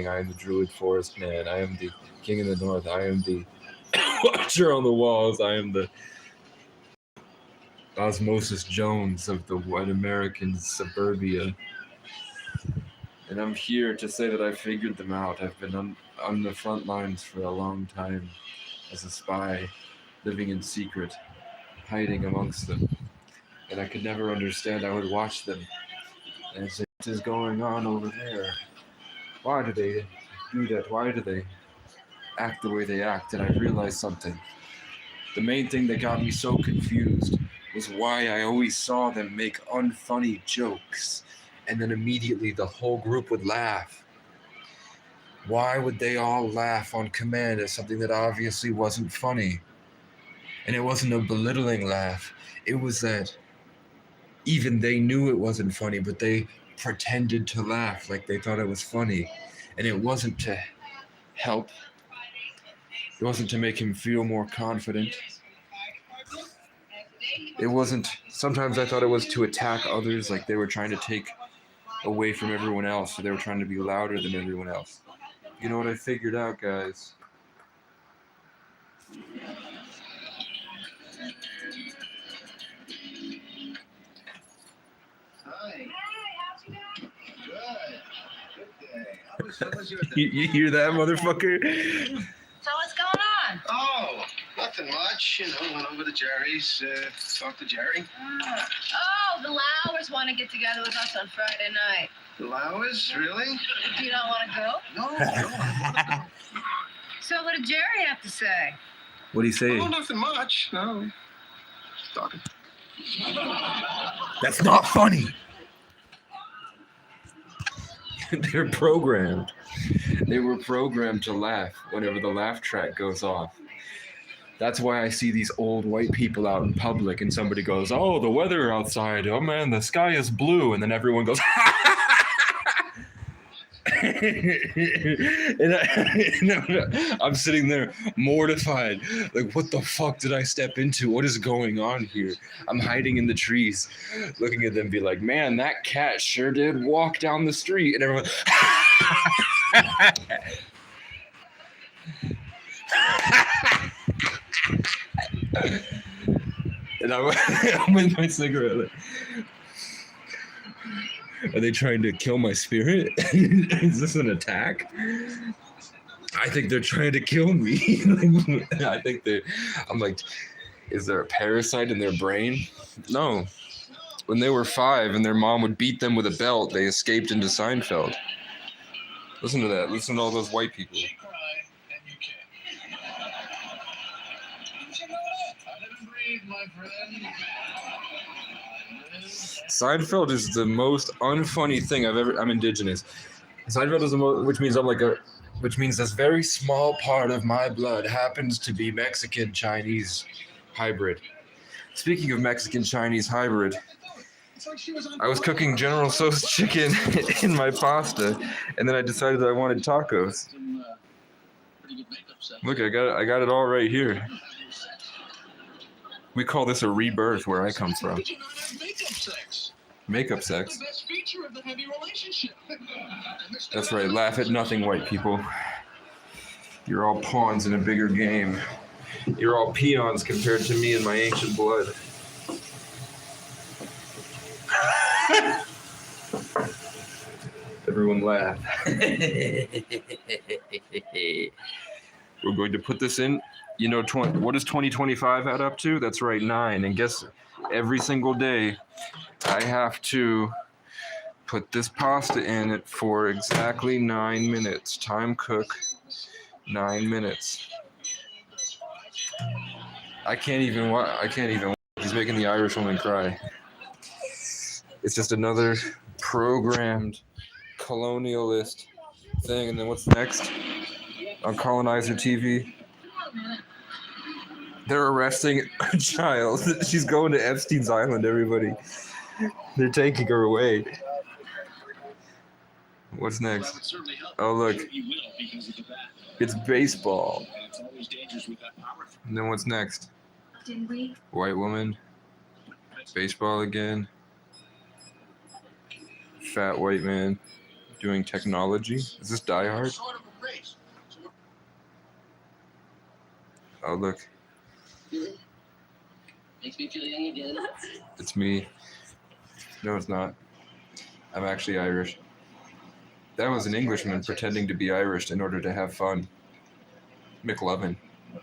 I am the Druid Forest Man. I am the King of the North. I am the Watcher on the Walls. I am the Osmosis Jones of the white American suburbia. And I'm here to say that I figured them out. I've been on the front lines for a long time as a spy, living in secret, hiding amongst them. And I could never understand. I would watch them and say, what is going on over there? Why do they do that? Why do they act the way they act? And I realized something. The main thing that got me so confused was why I always saw them make unfunny jokes, and then immediately the whole group would laugh. Why would they all laugh on command at something that obviously wasn't funny? And it wasn't a belittling laugh. It was that even they knew it wasn't funny, but they pretended to laugh like they thought it was funny. And it wasn't to help. It wasn't to make him feel more confident. It wasn't. Sometimes I thought it was to attack others, like they were trying to take away from everyone else, so they were trying to be louder than everyone else. You know what I figured out, guys? You hear that, motherfucker? So what's going on? Oh, nothing much. Went over to Jerry's, talked to Jerry. Oh, the Lowers want to get together with us on Friday night. The Lowers? Really? You don't want to go? No. So what did Jerry have to say? What'd he say? Oh, nothing much. No. Talking. That's not funny. They're programmed. They were programmed to laugh whenever the laugh track goes off. That's why I see these old white people out in public and somebody goes, oh, the weather outside, oh man, the sky is blue, and then everyone goes, and I'm sitting there mortified, like, what the fuck did I step into? What is going on here? I'm hiding in the trees, looking at them, be like, man, that cat sure did walk down the street, and everyone. And I'm with my cigarette. Like, are they trying to kill my spirit? Is this an attack? I think they're trying to kill me. I think I'm like, is there a parasite in their brain? No. When they were 5 and their mom would beat them with a belt, they escaped into Seinfeld. Listen to that. Listen to all those white people. Seinfeld is the most unfunny thing I've ever. I'm indigenous. Seinfeld is the most, which means this very small part of my blood happens to be Mexican Chinese hybrid. Speaking of Mexican Chinese hybrid, I was cooking General Tso's chicken in my pasta, and then I decided that I wanted tacos. Look, I got it all right here. We call this a rebirth where I come from. Makeup sex? That's right, laugh at nothing, white people. You're all pawns in a bigger game. You're all peons compared to me and my ancient blood. Everyone laugh. We're going to put this in. You know, what does 2025 add up to? That's right, 9. And guess every single day I have to put this pasta in it for exactly 9 minutes. Time cook, 9 minutes. I can't even. He's making the Irish woman cry. It's just another programmed colonialist thing. And then what's next on Colonizer TV? They're arresting a child. She's going to Epstein's Island, everybody. They're taking her away. What's next? Oh, look. It's baseball. And then what's next? White woman. Baseball again. Fat white man. doing technology. Is this Die Hard? Oh, look. Makes me feel young again. It's me. No, it's not. I'm actually Irish. That was an Englishman pretending to be Irish in order to have fun. McLovin.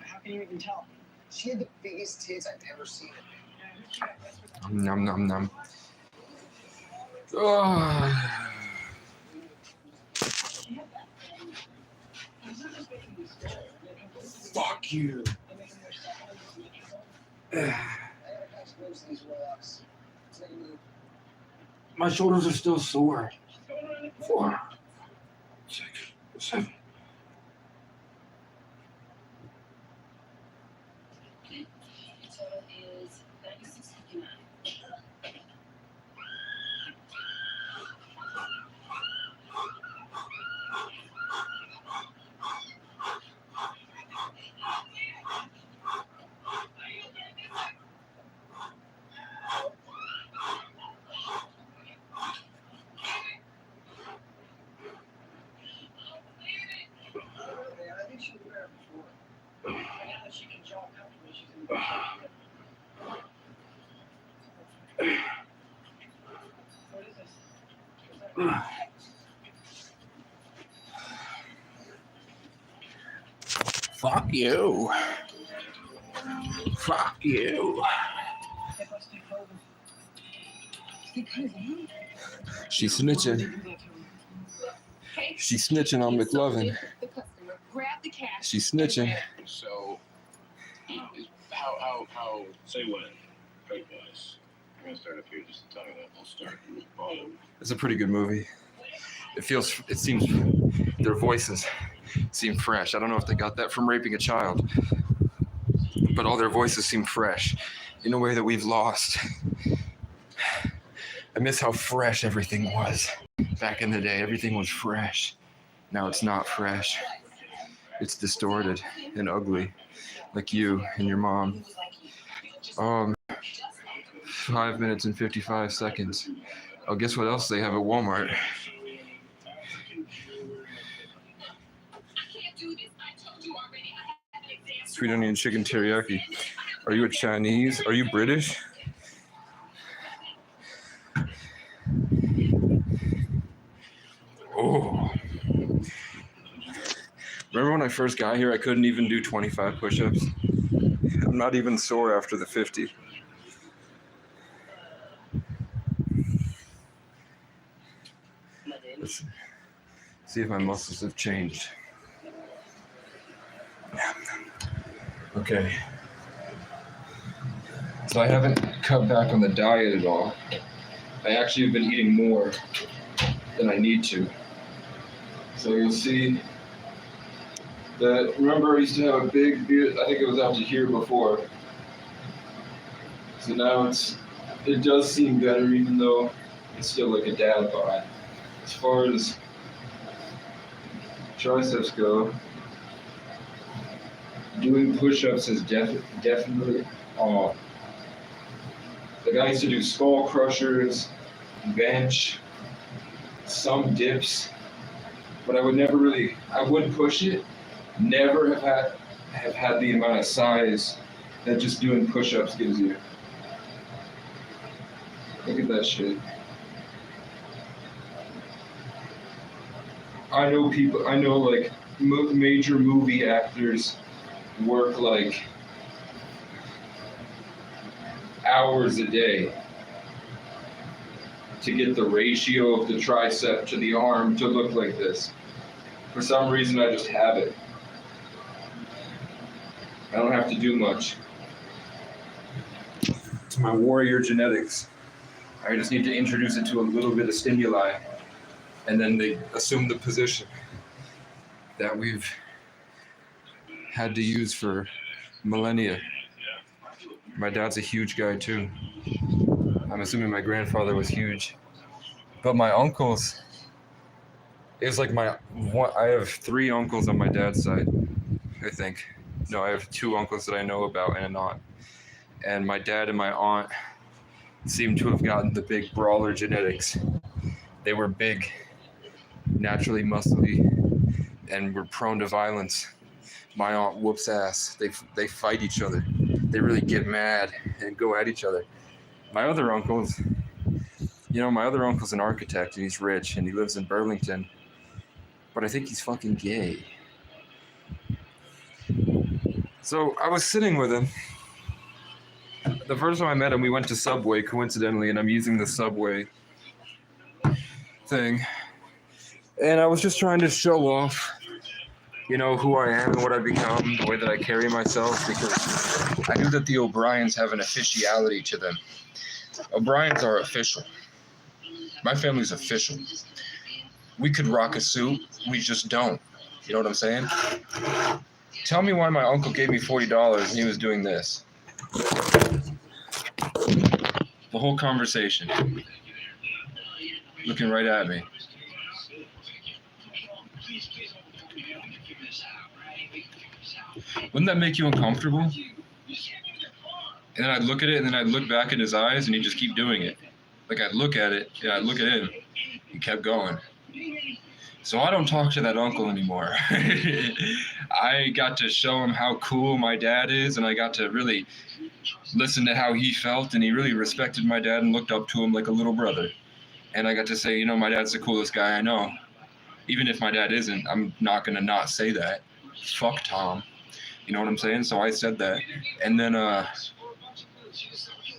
How can you even tell? She had the biggest tits I've ever seen. Nom nom nom. Oh. Fuck you. My shoulders are still sore. 4, 6, 7. Total is 96.59. I think she was there before. Now that she can jog comfortably, she's in the What is this? Fuck you. Fuck you. She's snitching. She's snitching on McLovin. The customer. Grab the cash. She's snitching. So, how, say when, price-wise. I'm gonna start up here just to tell you that. I'll start from the bottom. It's a pretty good movie. It seems, their voices seem fresh. I don't know if they got that from raping a child, but all their voices seem fresh in a way that we've lost. I miss how fresh everything was. Back in the day, everything was fresh. Now it's not fresh. It's distorted and ugly, like you and your mom. 5 minutes and 55 seconds. Oh, guess what else they have at Walmart? Sweet onion chicken teriyaki. Are you a Chinese? Are you British? Oh. Remember when I first got here, I couldn't even do 25 push-ups? I'm not even sore after the 50. Let's see if my muscles have changed. Okay. So I haven't cut back on the diet at all. I actually have been eating more than I need to. So you'll see that, remember I used to have a big beard, I think it was out to here before. So now it does seem better, even though it's still like a dad bod. As far as triceps go, doing push-ups is definitely off. Like I used to do skull crushers, bench, some dips, but I would push it, never have had the amount of size that just doing push-ups gives you. Look at that shit. I know like major movie actors work like hours a day to get the ratio of the tricep to the arm to look like this. For some reason, I just have it. I don't have to do much. It's my warrior genetics. I just need to introduce it to a little bit of stimuli, and then they assume the position that we've had to use for millennia. My dad's a huge guy too. I'm assuming my grandfather was huge. But my uncles, it's like I have 3 uncles on my dad's side, I think. No, I have 2 uncles that I know about and an aunt. And my dad and my aunt seem to have gotten the big brawler genetics. They were big naturally muscly, and were prone to violence. My aunt whoops ass. They fight each other. They really get mad and go at each other. My other uncle's an architect and he's rich and he lives in Burlington, but I think he's fucking gay. So I was sitting with him. The first time I met him, we went to Subway, coincidentally, and I'm using the Subway thing. And I was just trying to show off, who I am and what I've become, the way that I carry myself, because I knew that the O'Briens have an officiality to them. O'Briens are official. My family's official. We could rock a suit, we just don't. You know what I'm saying? Tell me why my uncle gave me $40 and he was doing this. The whole conversation. Looking right at me. Wouldn't that make you uncomfortable? And then I'd look at it, and then I'd look back at his eyes, and he'd just keep doing it. Like, I'd look at it, and I'd look at him. He kept going. So I don't talk to that uncle anymore. I got to show him how cool my dad is, and I got to really listen to how he felt, and he really respected my dad and looked up to him like a little brother. And I got to say, my dad's the coolest guy I know. Even if my dad isn't, I'm not going to not say that. Fuck Tom. You know what I'm saying? So I said that. And then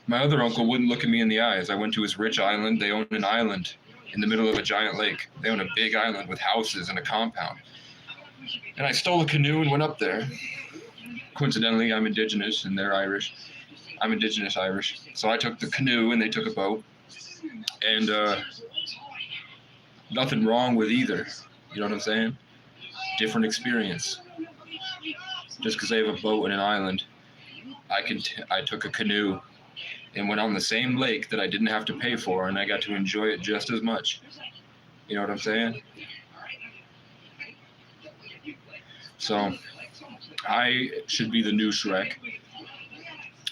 my other uncle wouldn't look at me in the eyes. I went to his rich island. They own an island in the middle of a giant lake. They own a big island with houses and a compound. And I stole a canoe and went up there. Coincidentally, I'm indigenous and they're Irish. I'm indigenous Irish. So I took the canoe and they took a boat. And nothing wrong with either. You know what I'm saying? Different experience. Just because they have a boat and an island, I took a canoe and went on the same lake that I didn't have to pay for, and I got to enjoy it just as much. You know what I'm saying? So I should be the new Shrek.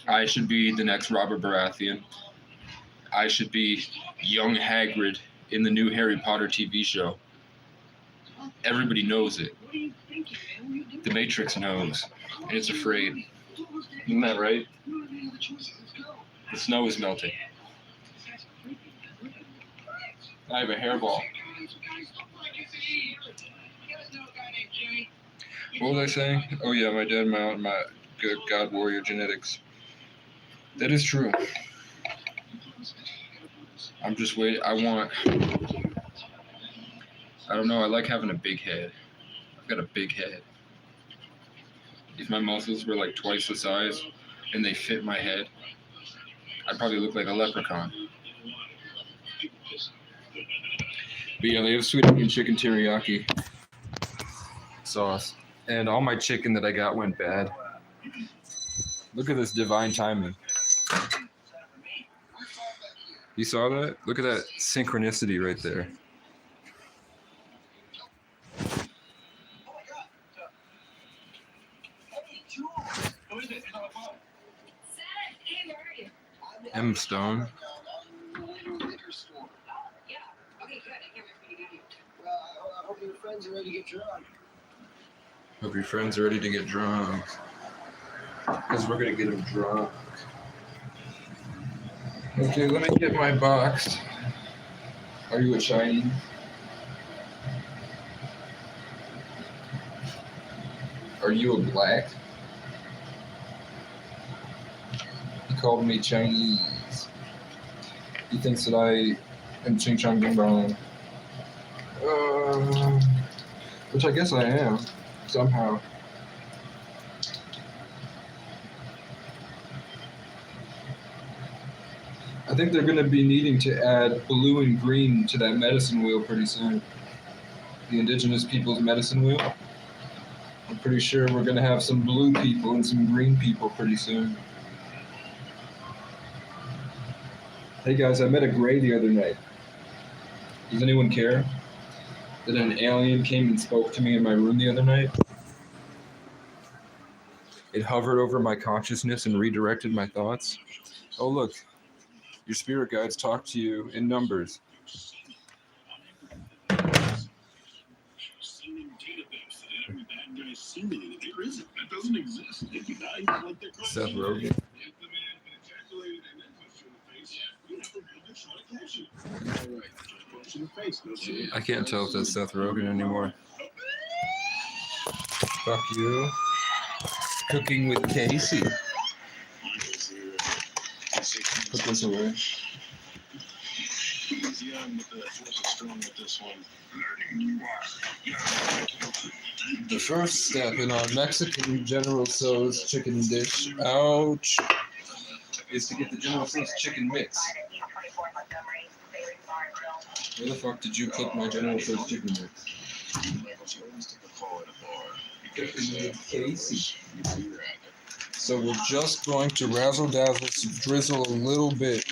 I should be the next Robert Baratheon. I should be young Hagrid in the new Harry Potter TV show. Everybody knows it. The Matrix knows, and it's afraid. Isn't that right? The snow is melting. I have a hairball. What was I saying? Oh yeah, my dad, my good God warrior genetics. That is true. I'm just waiting. I don't know, I like having a big head. I've got a big head. If my muscles were like twice the size and they fit my head, I'd probably look like a leprechaun. But yeah, they have sweet onion chicken teriyaki sauce. And all my chicken that I got went bad. Look at this divine timing. You saw that? Look at that synchronicity right there. M. Stone. I hope your friends are ready to get drunk. Hope your friends are ready to get drunk. Because we're going to get them drunk. Okay, let me get my box. Are you a Chinese? Are you a black? He called me Chinese. He thinks that I am Ching Chong Ding Dong. Which I guess I am, somehow. I think they're going to be needing to add blue and green to that medicine wheel pretty soon. The indigenous people's medicine wheel. I'm pretty sure we're going to have some blue people and some green people pretty soon. Hey guys, I met a gray the other night. Does anyone care that an alien came and spoke to me in my room the other night? It hovered over my consciousness and redirected my thoughts. Oh look, your spirit guides talk to you in numbers. doesn't exist. If you die, you let their Seth crime Rogen. If the man ejaculated and then punched you in the face, you have a real good shot at catching. All right, just punch in the face. No shit. I can't tell if that's Seth Rogen anymore. Fuck you. Cooking with Casey. Put this away. Easy on with the force is strong with this one. The first step in our Mexican General Tso's chicken dish, ouch, is to get the General Tso's chicken mix. Where the fuck did you cook my General Tso's chicken mix? She always took a call at a bar. Cooking with Casey. You know you're at it. So we're just going to razzle dazzle, drizzle a little bit,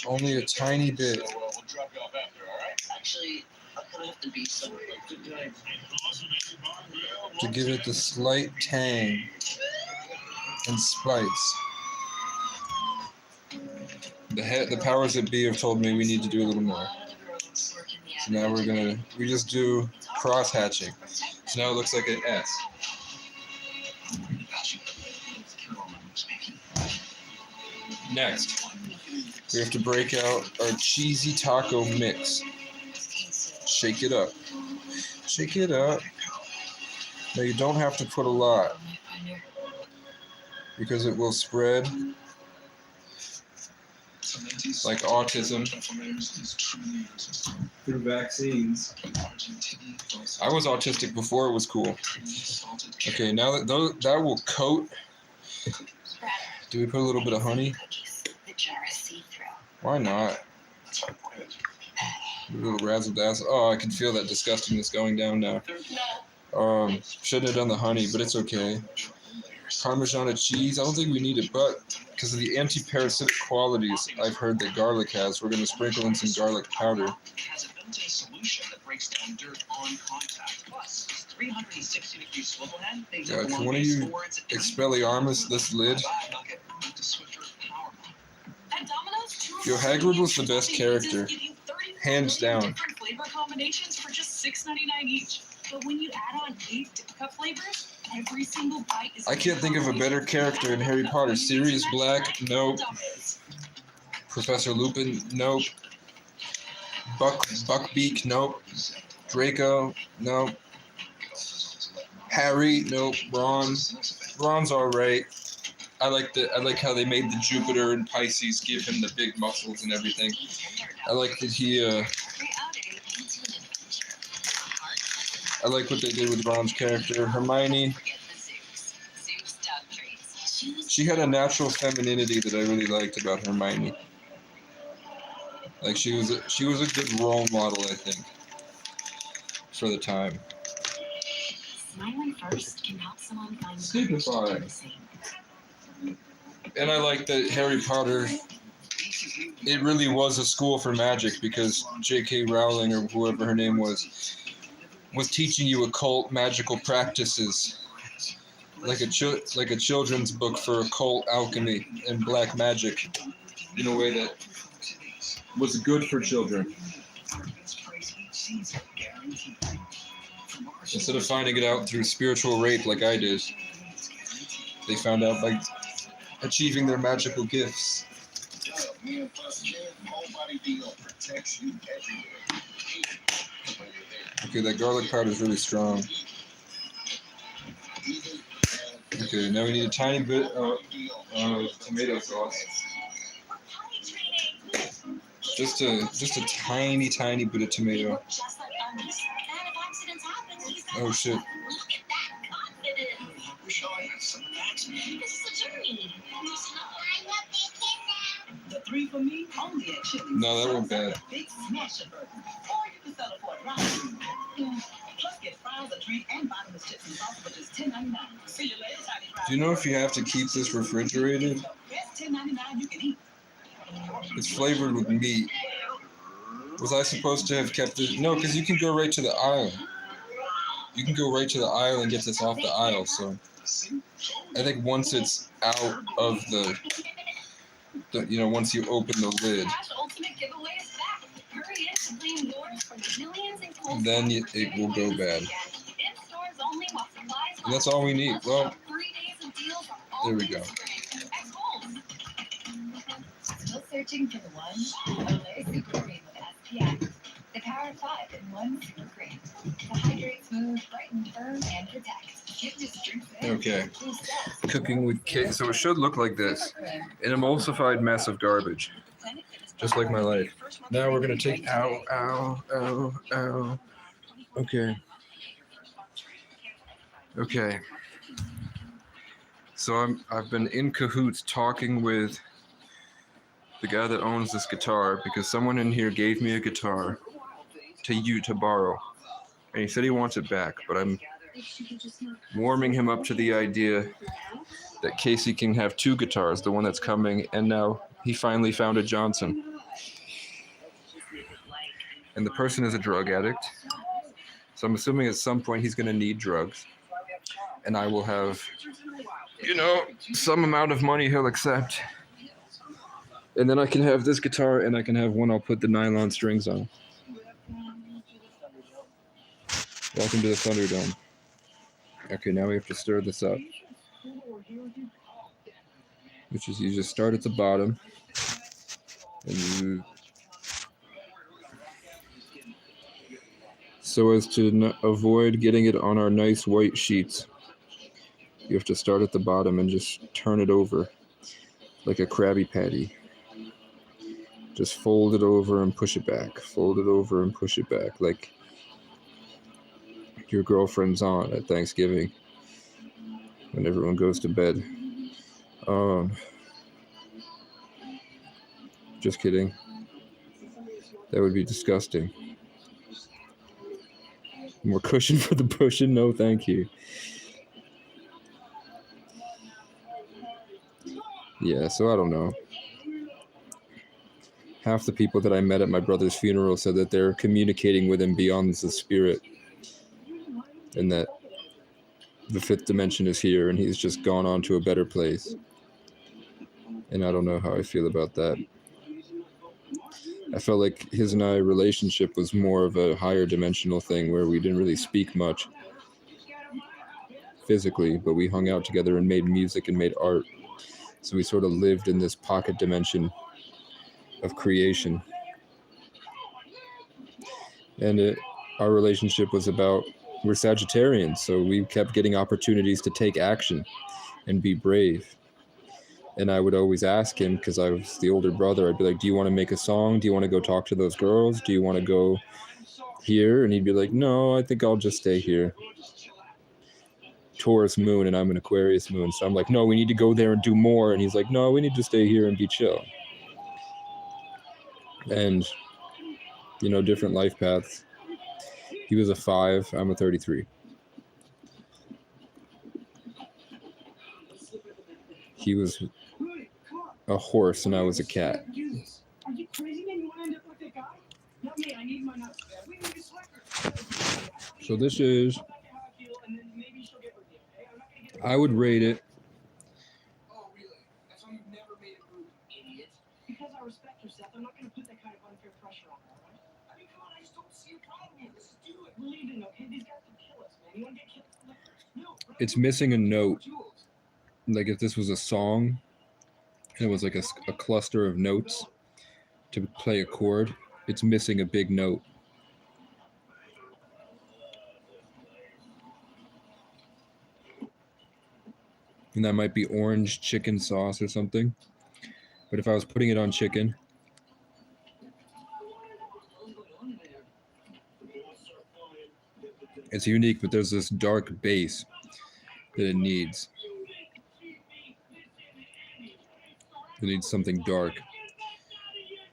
only a tiny bit, So we'll drop you off after, all right? Actually, I'm gonna have to be somewhere today. to give it the slight tang and spice. The powers that be have told me we need to do a little more. So now we just do cross hatching. So now it looks like an S. Next, we have to break out our cheesy taco mix. Shake it up. Shake it up. Now you don't have to put a lot because it will spread like autism through vaccines. I was autistic before it was cool. Okay, now that will coat. Do we put a little bit of honey? Why not? A little razzle dazzle. Oh, I can feel that disgustingness going down now. Shouldn't have done the honey, but it's okay. Parmesan cheese. I don't think we need it, but because of the anti-parasitic qualities I've heard that garlic has, we're going to sprinkle in some garlic powder. Has a built-in solution that breaks down dirt on contact. Plus, 360-degree swivel head. God, can one of you Expelliarmus this lid? Yo, Hagrid was the best character, hands down. Flavor combinations for just $6.99 each. But when you add on 8 cup flavors, every single bite is. I can't think of a better character in Harry Potter. Sirius Black, nope. Professor Lupin, nope. Buckbeak, nope. Draco, nope. Harry, nope. Ron's alright. I like how they made the Jupiter and Pisces give him the big muscles and everything. I like that I like what they did with Ron's character. Hermione, she had a natural femininity that I really liked about Hermione. Like she was a good role model, I think, for the time. Smiling first can help someone find Signify. And I like that Harry Potter, it really was a school for magic because J.K. Rowling, or whoever her name was teaching you occult magical practices, like a children's book for occult alchemy and black magic, in a way that was good for children. Instead of finding it out through spiritual rape like I did, they found out by achieving their magical gifts. Okay, that garlic powder is really strong. Okay, now we need a tiny bit of tomato sauce. Just a tiny bit of tomato. Oh shit. The 3 for me, only at Chili's. No, that went bad. Big smasher burger. Or you can settle for a drive-thru. Plus get fries, a drink, and bottomless chips and salsa for just $10.99. See you later, tiny drive. Do you know if you have to keep this refrigerated? Best $10.99 you can eat. It's flavored with meat. Was I supposed to have kept it? No, because you can go right to the aisle. You can go right to the aisle and get this off the aisle. So I think once it's out of the once you open the lid, then it will go bad. And that's all we need. Well, There we go. Still searching for the one? Olay Super Cream with SPF. The power of 5 in one super cream. To hydrate, smooth, brighten, firm, and protect. It just drinks in. Okay. Cooking with kids. So it should look like this. An emulsified mess of garbage. Just like my life. Now we're going to take... Ow, ow, ow, ow. Okay. Okay. So I've been in cahoots talking with the guy that owns this guitar because someone in here gave me a guitar to borrow. And he said he wants it back, but I'm warming him up to the idea that Casey can have 2 guitars, the one that's coming, and now he finally found a Johnson. And the person is a drug addict. So I'm assuming at some point he's going to need drugs. And I will have, some amount of money he'll accept. And then I can have this guitar, and I can have one I'll put the nylon strings on. Welcome to the Thunderdome. Okay, now we have to stir this up. Which is, you just start at the bottom. And you... So as to avoid getting it on our nice white sheets, you have to start at the bottom and just turn it over like a Krabby Patty. Just fold it over and push it back. Fold it over and push it back like your girlfriend's aunt at Thanksgiving when everyone goes to bed. Just kidding. That would be disgusting. More cushion for the pushing? No, thank you. Yeah, so I don't know. Half the people that I met at my brother's funeral said that they're communicating with him beyond the spirit. And that the 5th dimension is here and he's just gone on to a better place. And I don't know how I feel about that. I felt like his and I relationship was more of a higher dimensional thing where we didn't really speak much physically, but we hung out together and made music and made art. So we sort of lived in this pocket dimension of creation. And our relationship was about, we're Sagittarians, so we kept getting opportunities to take action and be brave. And I would always ask him, because I was the older brother, I'd be like, do you want to make a song? Do you want to go talk to those girls? Do you want to go here? And he'd be like, no, I think I'll just stay here. Taurus moon, and I'm an Aquarius moon. So I'm like, no, we need to go there and do more. And he's like, no, we need to stay here and be chill. And, different life paths. He was a 5, I'm a 33. He was a horse and I was a cat. Are you crazy, man? You want to end up like that guy? Not me. I need my nuts. We need this liquor. So this is, I would rate it. Oh, really? That's why you've never made a move, idiot. Because I respect yourself, I'm not going to put that kind of unfair pressure on her, right? I mean, come on, I just don't see a problem here. Let's do it. We're leaving, okay? These guys can kill us, man. You want to get killed? No. It's missing a note. Like if this was a song, and it was like a cluster of notes to play a chord, it's missing a big note. And that might be orange chicken sauce or something. But if I was putting it on chicken, it's unique, but there's this dark base that it needs. It needs something dark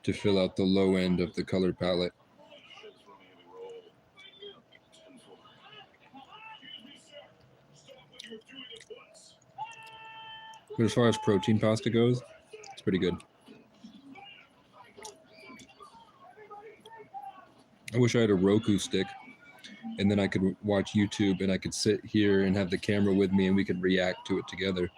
to fill out the low end of the color palette. But as far as protein pasta goes, it's pretty good. I wish I had a Roku stick, and then I could watch YouTube, and I could sit here and have the camera with me, and we could react to it together.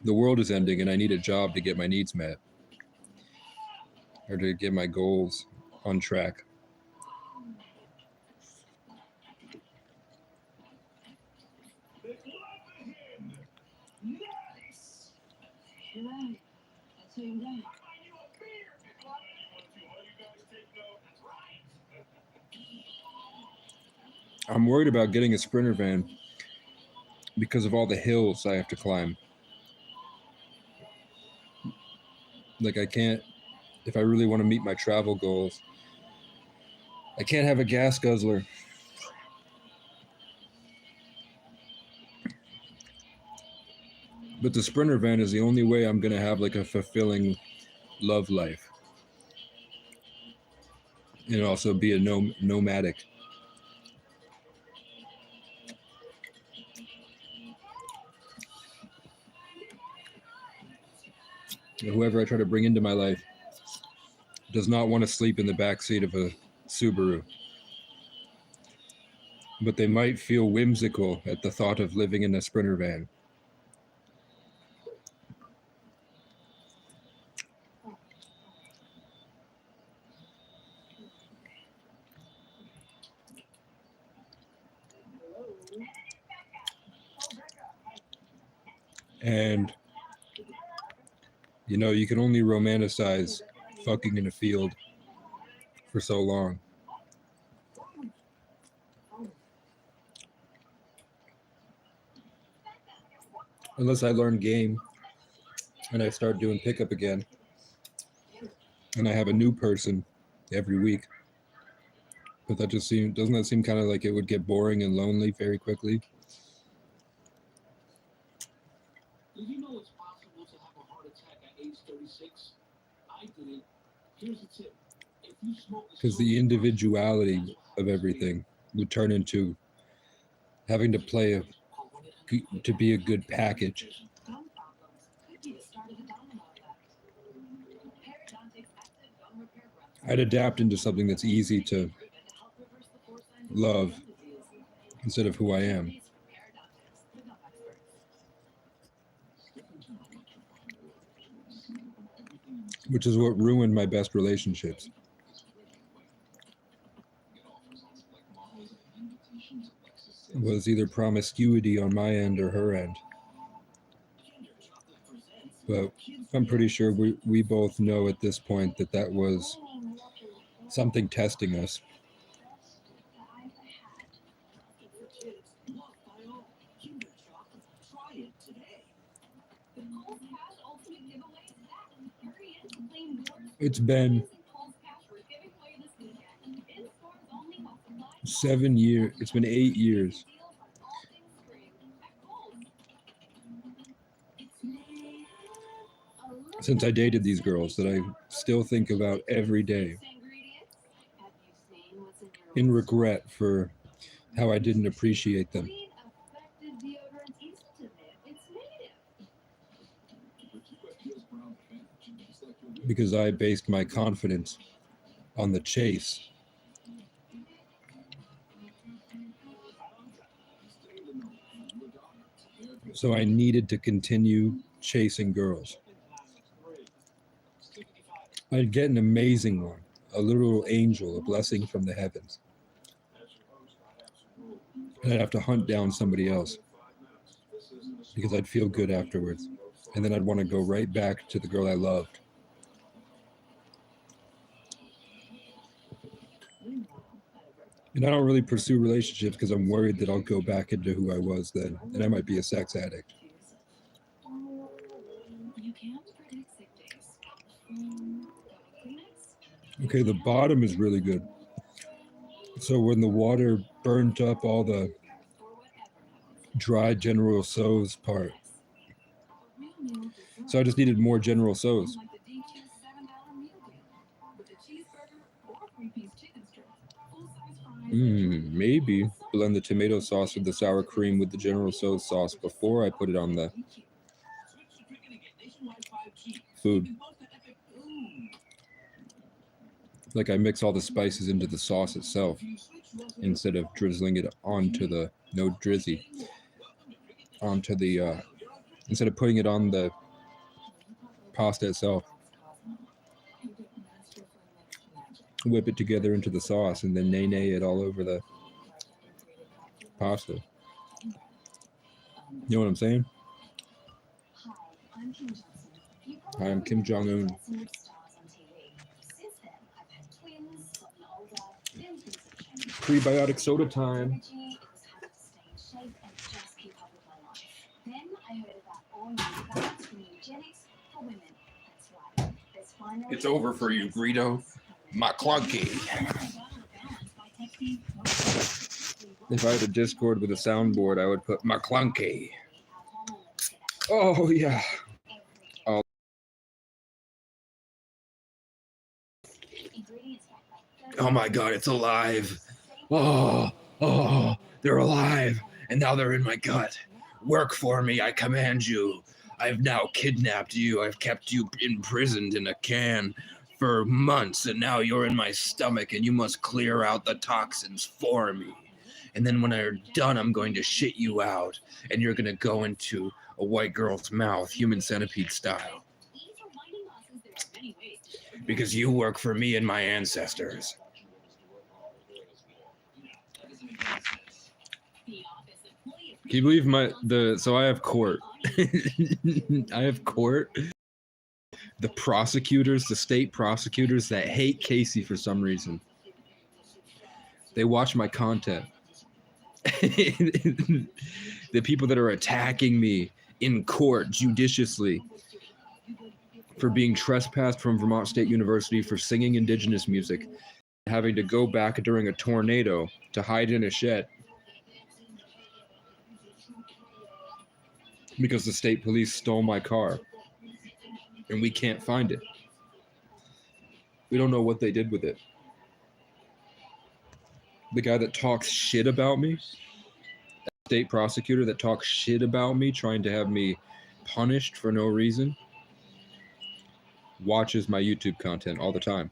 the world is ending and I need a job to get my needs met or to get my goals on track. Nice. You're right. I'll tell you that. I'm worried about getting a Sprinter van because of all the hills I have to climb. Like I can't, if I really want to meet my travel goals, I can't have a gas guzzler. But the Sprinter van is the only way I'm going to have like a fulfilling love life. And also be a nomadic. Whoever I try to bring into my life does not want to sleep in the back seat of a Subaru. But they might feel whimsical at the thought of living in a Sprinter van. And you know, you can only romanticize fucking in a field for so long. Unless I learn game and I start doing pickup again. And I have a new person every week. But that just doesn't that seem kind of like it would get boring and lonely very quickly? Did you know it's possible to have a heart attack at age 36? I didn't. Here's a tip. If you smoke Because the individuality of everything would turn into having to play to be a good package. I'd adapt into something that's easy to love instead of who I am. Which is what ruined my best relationships. Was either promiscuity on my end or her end. But I'm pretty sure we both know at this point that that was something testing us. It's been 7 years. It's been 8 years. Since I dated these girls that I still think about every day in regret for how I didn't appreciate them. Because I based my confidence on the chase. So I needed to continue chasing girls. I'd get an amazing one, a little angel, a blessing from the heavens. And I'd have to hunt down somebody else because I'd feel good afterwards. And then I'd want to go right back to the girl I loved. And I don't really pursue relationships because I'm worried that I'll go back into who I was then, and I might be a sex addict. Okay, the bottom is really good. So when the water burnt up all the dry General Tso's part, so I just needed more General Tso's. Maybe blend the tomato sauce with the sour cream with the General Tso's sauce before I put it on the food. Like I mix all the spices into the sauce itself instead of drizzling it onto the, no drizzy, onto the instead of putting it on the pasta itself. Whip it together into the sauce and then nay it all over the pasta. You know what I'm saying? Hi, I'm Kim Jong-un. Prebiotic soda time. It's over for you, Greedo. McClunky. If I had a Discord with a soundboard, I would put McClunky. Oh, yeah. Oh my god, it's alive. Oh, they're alive. And now they're in my gut. Work for me, I command you. I've now kidnapped you. I've kept you imprisoned in a can for months, and now you're in my stomach, and you must clear out the toxins for me. And then when they're done, I'm going to shit you out, and you're going to go into a white girl's mouth, human centipede style. Because you work for me and my ancestors. Can you believe so I have court. I have court. The prosecutors, the state prosecutors that hate Casey for some reason. They watch my content. The people that are attacking me in court judiciously for being trespassed from Vermont State University for singing indigenous music, having to go back during a tornado to hide in a shed because the state police stole my car and we can't find it. We don't know what they did with it. The guy that talks shit about me, that state prosecutor that talks shit about me, trying to have me punished for no reason, watches my YouTube content all the time.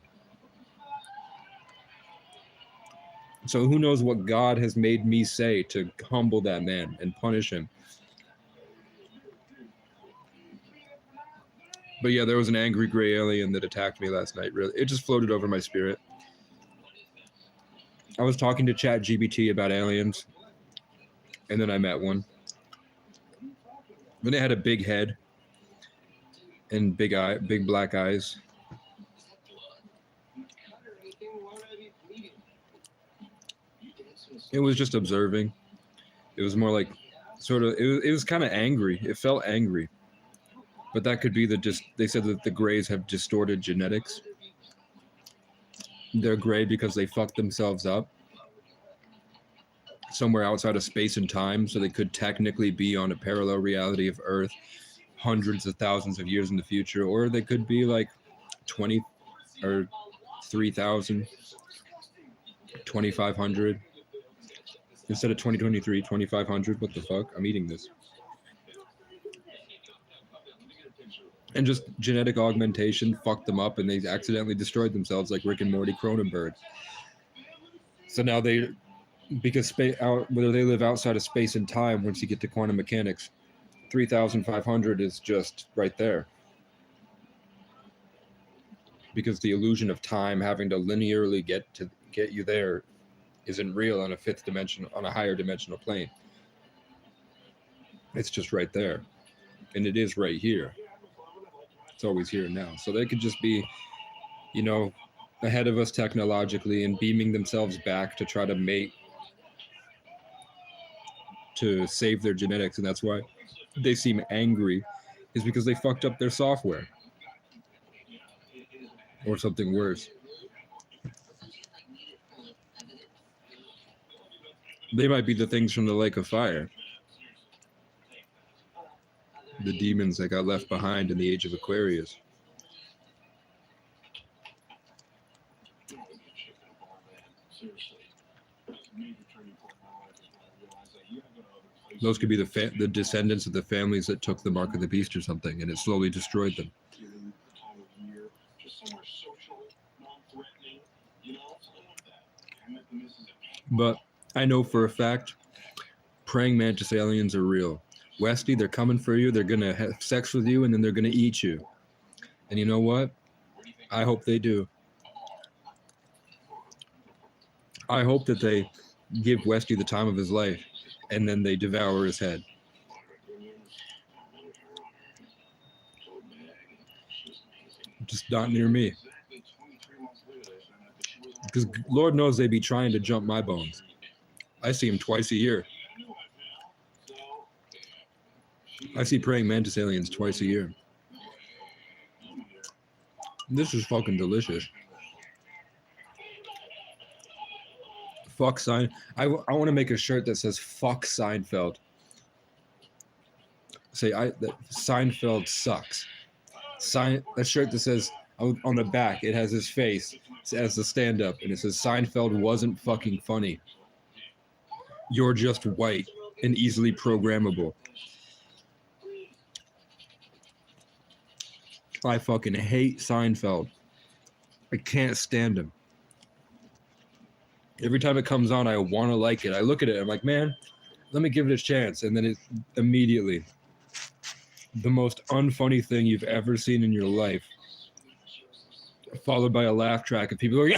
So who knows what God has made me say to humble that man and punish him. But yeah, there was an angry gray alien that attacked me last night. Really, it just floated over my spirit. I was talking to ChatGPT about aliens, and then I met one. Then it had a big head and big black eyes. It was just observing. It was more like it was kind of angry. It felt angry. But that could be they said that the Greys have distorted genetics. They're gray because they fucked themselves up somewhere outside of space and time, so they could technically be on a parallel reality of Earth hundreds of thousands of years in the future, or they could be like 20 or 3,000, 2,500. Instead of 2023, 2,500. What the fuck? I'm eating this. And just genetic augmentation fucked them up, and they accidentally destroyed themselves like Rick and Morty Cronenberg. So now because whether they live outside of space and time, once you get to quantum mechanics, 3,500 is just right there. Because the illusion of time having to linearly get you there isn't real on a fifth dimension, on a higher dimensional plane. It's just right there. And it is right here. It's always here now. So they could just be, ahead of us technologically and beaming themselves back to try to save their genetics. And that's why they seem angry, is because they fucked up their software. Or something worse. They might be the things from the Lake of Fire. The demons that got left behind in the Age of Aquarius. Those could be the descendants of the families that took the Mark of the Beast or something, and it slowly destroyed them. But I know for a fact, praying mantis aliens are real. Westy, they're coming for you. They're gonna have sex with you, and then they're gonna eat you. And you know what? I hope they do. I hope that they give Westy the time of his life, and then they devour his head. Just not near me. Because Lord knows they be trying to jump my bones. I see him twice a year. I see praying mantis aliens twice a year. This is fucking delicious. Fuck Seinfeld. I want to make a shirt that says fuck Seinfeld. Say that Seinfeld sucks. That shirt that says on the back, it has his face as the stand-up, and it says Seinfeld wasn't fucking funny. You're just white and easily programmable. I fucking hate Seinfeld. I can't stand him. Every time it comes on, I want to like it. I look at it, I'm like, man, let me give it a chance. And then it immediately, the most unfunny thing you've ever seen in your life, followed by a laugh track of people going,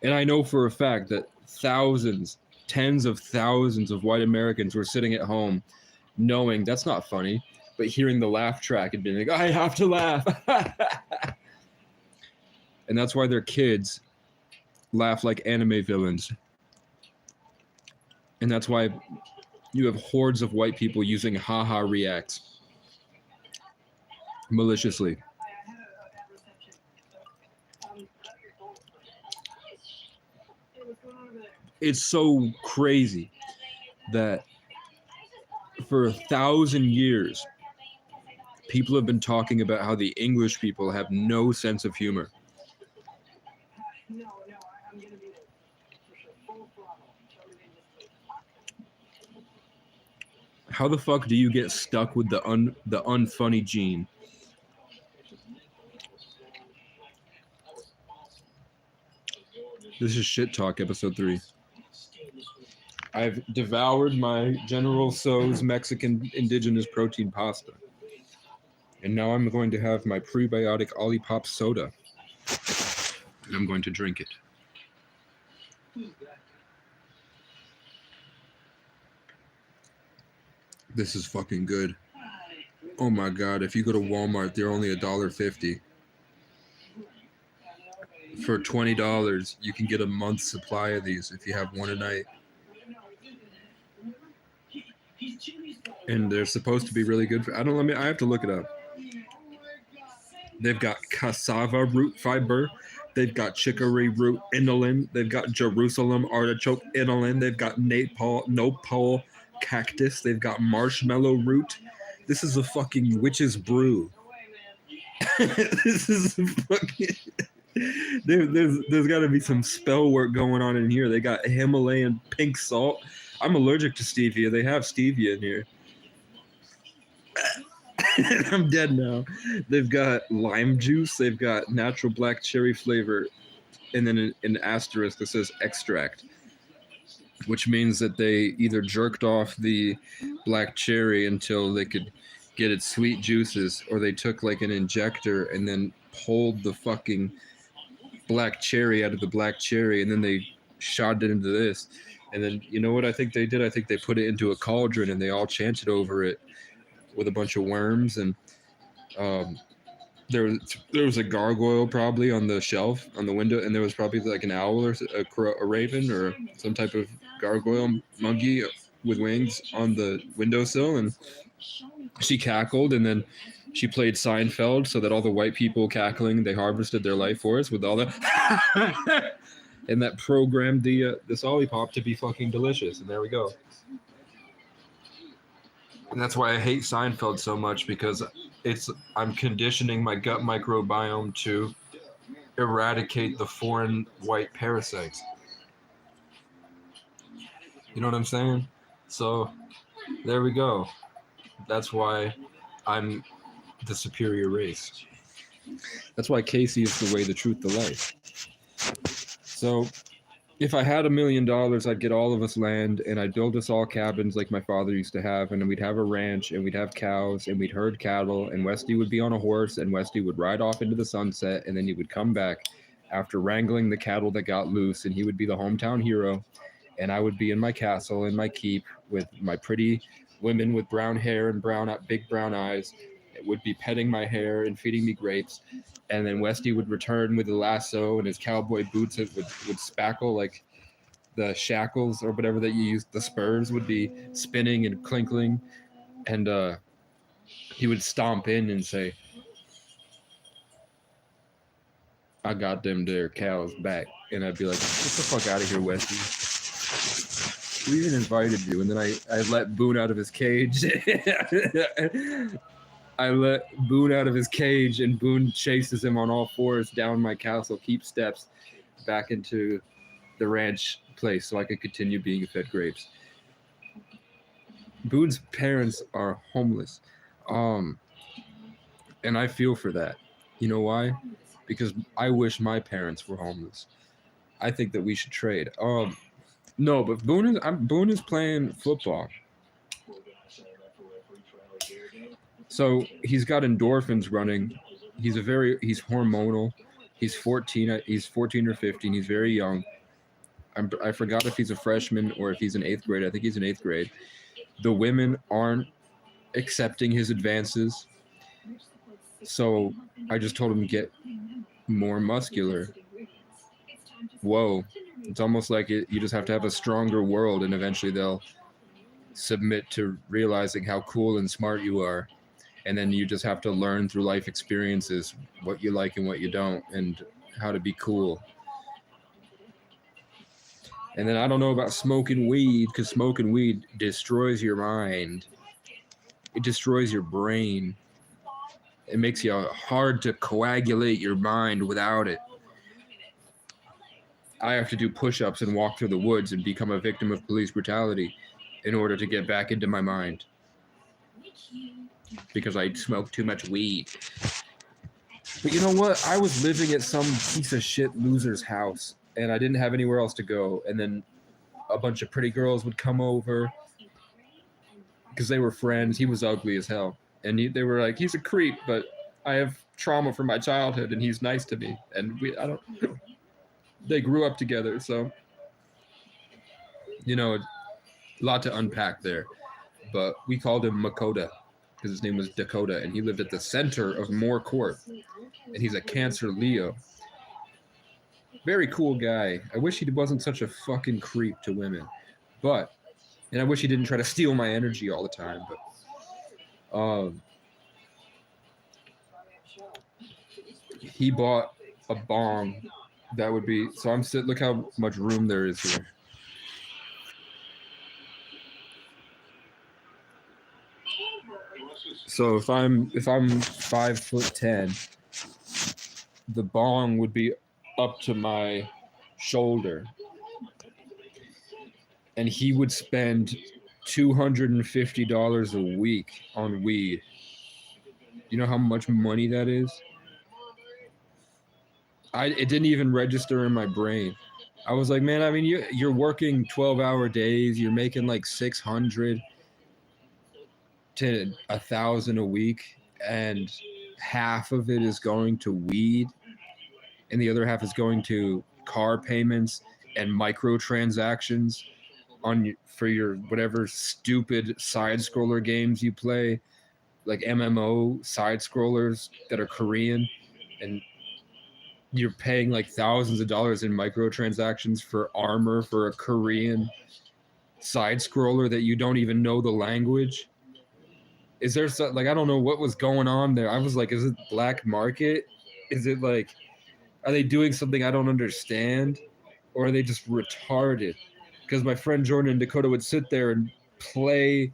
and I know for a fact that thousands, tens of thousands of white Americans were sitting at home knowing that's not funny, but hearing the laugh track and being like, I have to laugh. And that's why their kids laugh like anime villains. And that's why you have hordes of white people using haha reacts maliciously. It's so crazy that for 1,000 years, people have been talking about how the English people have no sense of humor. No, I'm gonna be there for sure. Full throttle. How the fuck do you get stuck with the unfunny gene? This is Shit Talk, episode 3. I've devoured my General Tso's Mexican indigenous protein pasta. And now I'm going to have my prebiotic Olipop soda. And I'm going to drink it. This is fucking good. Oh my god, if you go to Walmart, they're only $1.50. For $20, you can get a month's supply of these if you have one a night. And they're supposed to be really good for, I have to look it up. They've got cassava root fiber. They've got chicory root inulin. They've got Jerusalem artichoke inulin. They've got nopal cactus. They've got marshmallow root. This is a fucking witch's brew. This is a fucking... There's got to be some spell work going on in here. They got Himalayan pink salt. I'm allergic to stevia. They have stevia in here. I'm dead now. They've got lime juice. They've got natural black cherry flavor. And then an asterisk that says extract, which means that they either jerked off the black cherry until they could get its sweet juices, or they took like an injector and then pulled the fucking black cherry out of the black cherry, and then they shot it into this. And then, you know what I think they did? I think they put it into a cauldron and they all chanted over it with a bunch of worms. And there was a gargoyle probably on the shelf on the window, and there was probably like an owl or a raven or some type of gargoyle monkey with wings on the windowsill, and she cackled, and then she played Seinfeld so that all the white people cackling, they harvested their life force with all that. And that programmed this Olipop to be fucking delicious. And there we go. And that's why I hate Seinfeld so much, because I'm conditioning my gut microbiome to eradicate the foreign white parasites. You know what I'm saying? So there we go. That's why I'm the superior race. That's why Casey is the way, the truth, the life. So if I had $1 million, I'd get all of us land and I'd build us all cabins like my father used to have, and then we'd have a ranch and we'd have cows and we'd herd cattle, and Westy would be on a horse and Westy would ride off into the sunset, and then he would come back after wrangling the cattle that got loose, and he would be the hometown hero, and I would be in my castle in my keep with my pretty women with brown hair and big brown eyes. It would be petting my hair and feeding me grapes. And then Westy would return with a lasso, and his cowboy boots would spackle like the shackles or whatever that you use. The spurs would be spinning and clinkling. And he would stomp in and say, "I got them there cows back." And I'd be like, "Get the fuck out of here, Westy. We even invited you." And then I let Boone out of his cage. I let Boone out of his cage, and Boone chases him on all fours down my castle keep steps back into the ranch place so I could continue being fed grapes. Boone's parents are homeless. And I feel for that. You know why? Because I wish my parents were homeless. I think that we should trade. No, but Boone is playing football. So he's got endorphins running. He's hormonal. He's 14 or 15. He's very young. I forgot if he's a freshman or if he's in 8th grade. I think he's in 8th grade. The women aren't accepting his advances. So I just told him to get more muscular. Whoa. It's almost like you just have to have a stronger world, and eventually they'll submit to realizing how cool and smart you are. And then you just have to learn through life experiences what you like and what you don't, and how to be cool. And then I don't know about smoking weed, because smoking weed destroys your mind. It destroys your brain. It makes you hard to coagulate your mind without it. I have to do push-ups and walk through the woods and become a victim of police brutality in order to get back into my mind. Because I smoke too much weed. But you know what? I was living at some piece of shit loser's house, and I didn't have anywhere else to go. And then a bunch of pretty girls would come over because they were friends. He was ugly as hell. And they were like, "He's a creep, but I have trauma from my childhood, and he's nice to me." And they grew up together, so, you know, a lot to unpack there. But we called him Makota, because his name was Dakota, and he lived at the center of Moore Court, and he's a Cancer Leo. Very cool guy. I wish he wasn't such a fucking creep to women, and I wish he didn't try to steal my energy all the time, but, he bought a bong that would be, so I'm sitting, look how much room there is here. So if I'm 5'10", the bong would be up to my shoulder, and he would spend $250 a week on weed. You know how much money that is? It didn't even register in my brain. I was like, man, I mean, you're working 12-hour days. You're making like $600 to $1,000 a week, and half of it is going to weed, and the other half is going to car payments and microtransactions for your whatever stupid side scroller games you play, like MMO side scrollers that are Korean, and you're paying like thousands of dollars in microtransactions for armor for a Korean side scroller that you don't even know the language. Is there some, like, I don't know what was going on there. I was like, is it black market? Is it like, are they doing something I don't understand? Or are they just retarded? Because my friend Jordan and Dakota would sit there and play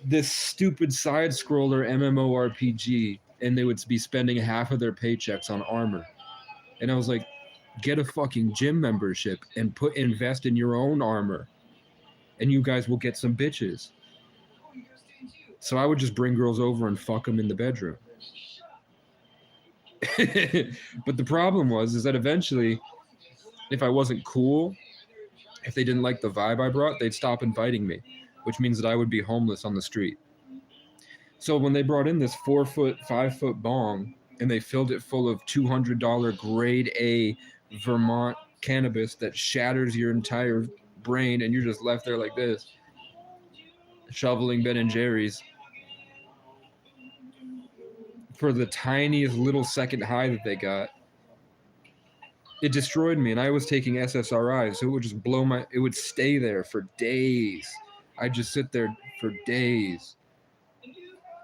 this stupid side scroller MMORPG, and they would be spending half of their paychecks on armor. And I was like, get a fucking gym membership and invest in your own armor, and you guys will get some bitches. So I would just bring girls over and fuck them in the bedroom. But the problem is that eventually if I wasn't cool, if they didn't like the vibe I brought, they'd stop inviting me, which means that I would be homeless on the street. So when they brought in this 4-foot, 5-foot bong and they filled it full of $200 grade A Vermont cannabis that shatters your entire brain and you're just left there like this, shoveling Ben and Jerry's for the tiniest little second high that they got, it destroyed me. And I was taking SSRIs, so it would just it would stay there for days. I'd just sit there for days,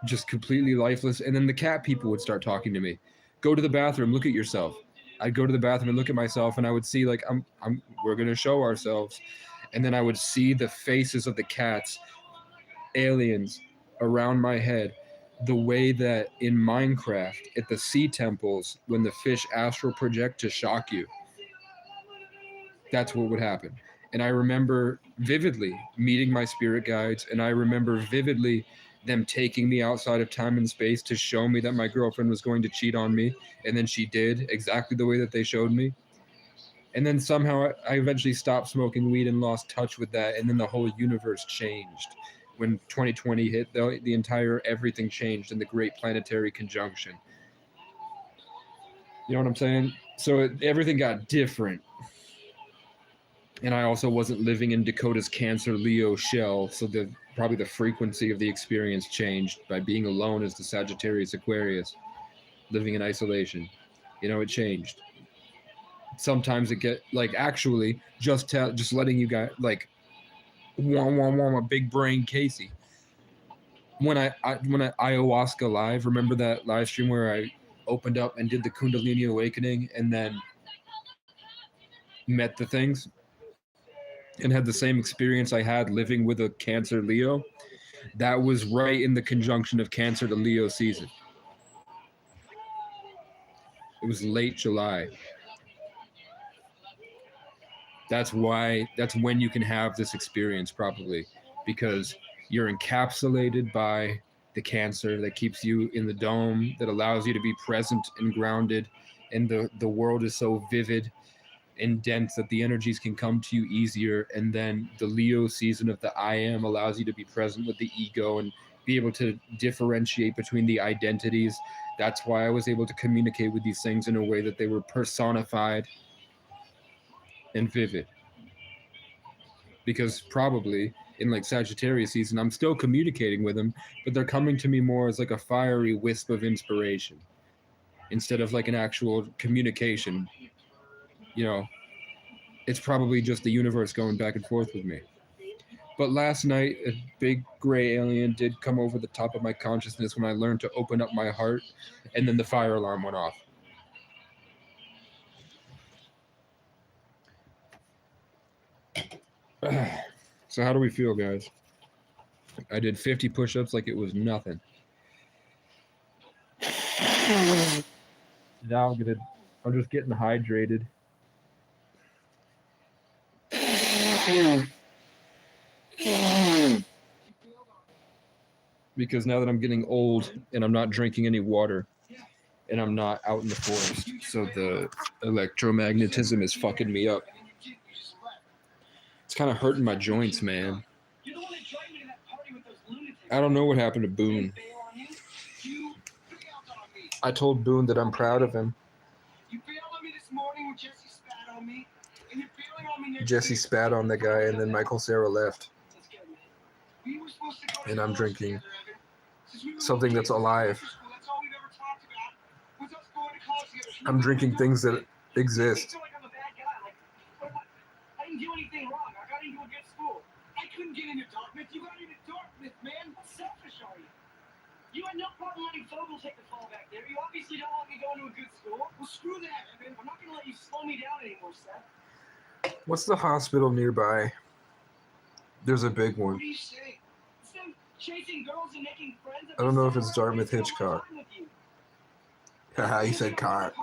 just completely lifeless. And then the cat people would start talking to me. Go to the bathroom, look at yourself. I'd go to the bathroom and look at myself, and I would see like we're gonna show ourselves, and then I would see the faces of the cats, aliens, around my head, the way that in Minecraft at the sea temples when the fish astral project to shock you. That's what would happen. And I remember vividly meeting my spirit guides, and I remember vividly them taking me outside of time and space to show me that my girlfriend was going to cheat on me, and then she did exactly the way that they showed me. And then somehow I eventually stopped smoking weed and lost touch with that, and then the whole universe changed. When 2020 hit, the entire everything changed in the Great Planetary Conjunction. You know what I'm saying? So everything got different. And I also wasn't living in Dakota's Cancer Leo shell, so probably the frequency of the experience changed by being alone as the Sagittarius Aquarius, living in isolation. You know, it changed. Sometimes it get like actually just letting you guys like a big brain Casey. When I ayahuasca live, remember that live stream where I opened up and did the Kundalini awakening and then met the things and had the same experience I had living with a Cancer Leo? That was right in the conjunction of Cancer to Leo season. It was late July. That's when you can have this experience probably, because you're encapsulated by the Cancer that keeps you in the dome, that allows you to be present and grounded, and the world is so vivid and dense that the energies can come to you easier. And then the Leo season of the I am allows you to be present with the ego and be able to differentiate between the identities. That's why I was able to communicate with these things in a way that they were personified and vivid, because probably in like Sagittarius season I'm still communicating with them, but they're coming to me more as like a fiery wisp of inspiration instead of like an actual communication. You know, it's probably just the universe going back and forth with me. But last night a big gray alien did come over the top of my consciousness when I learned to open up my heart, and then the fire alarm went off. So how do we feel, guys? I did 50 push-ups like it was nothing. Now I'm just getting hydrated. Because now that I'm getting old and I'm not drinking any water and I'm not out in the forest, so the electromagnetism is fucking me up. It's kind of hurting my joints, man. I don't know what happened to Boone. I told Boone that I'm proud of him. Jesse spat on the guy, and then Michael Cera left. And I'm drinking something that's alive. I'm drinking things that exist. I didn't do anything wrong. I got into a good school. I couldn't get into Dartmouth. You got into Dartmouth, man. How selfish are you? You had no problem letting Fogel take the fall back there. You obviously don't want me going to a good school. Well, screw that, Evan. I'm not going to let you slow me down anymore, Seth. What's the hospital nearby? There's a big one. What do you say? Instead of chasing girls and making friends, I don't know if it's Dartmouth Hitchcock. Haha, you said car.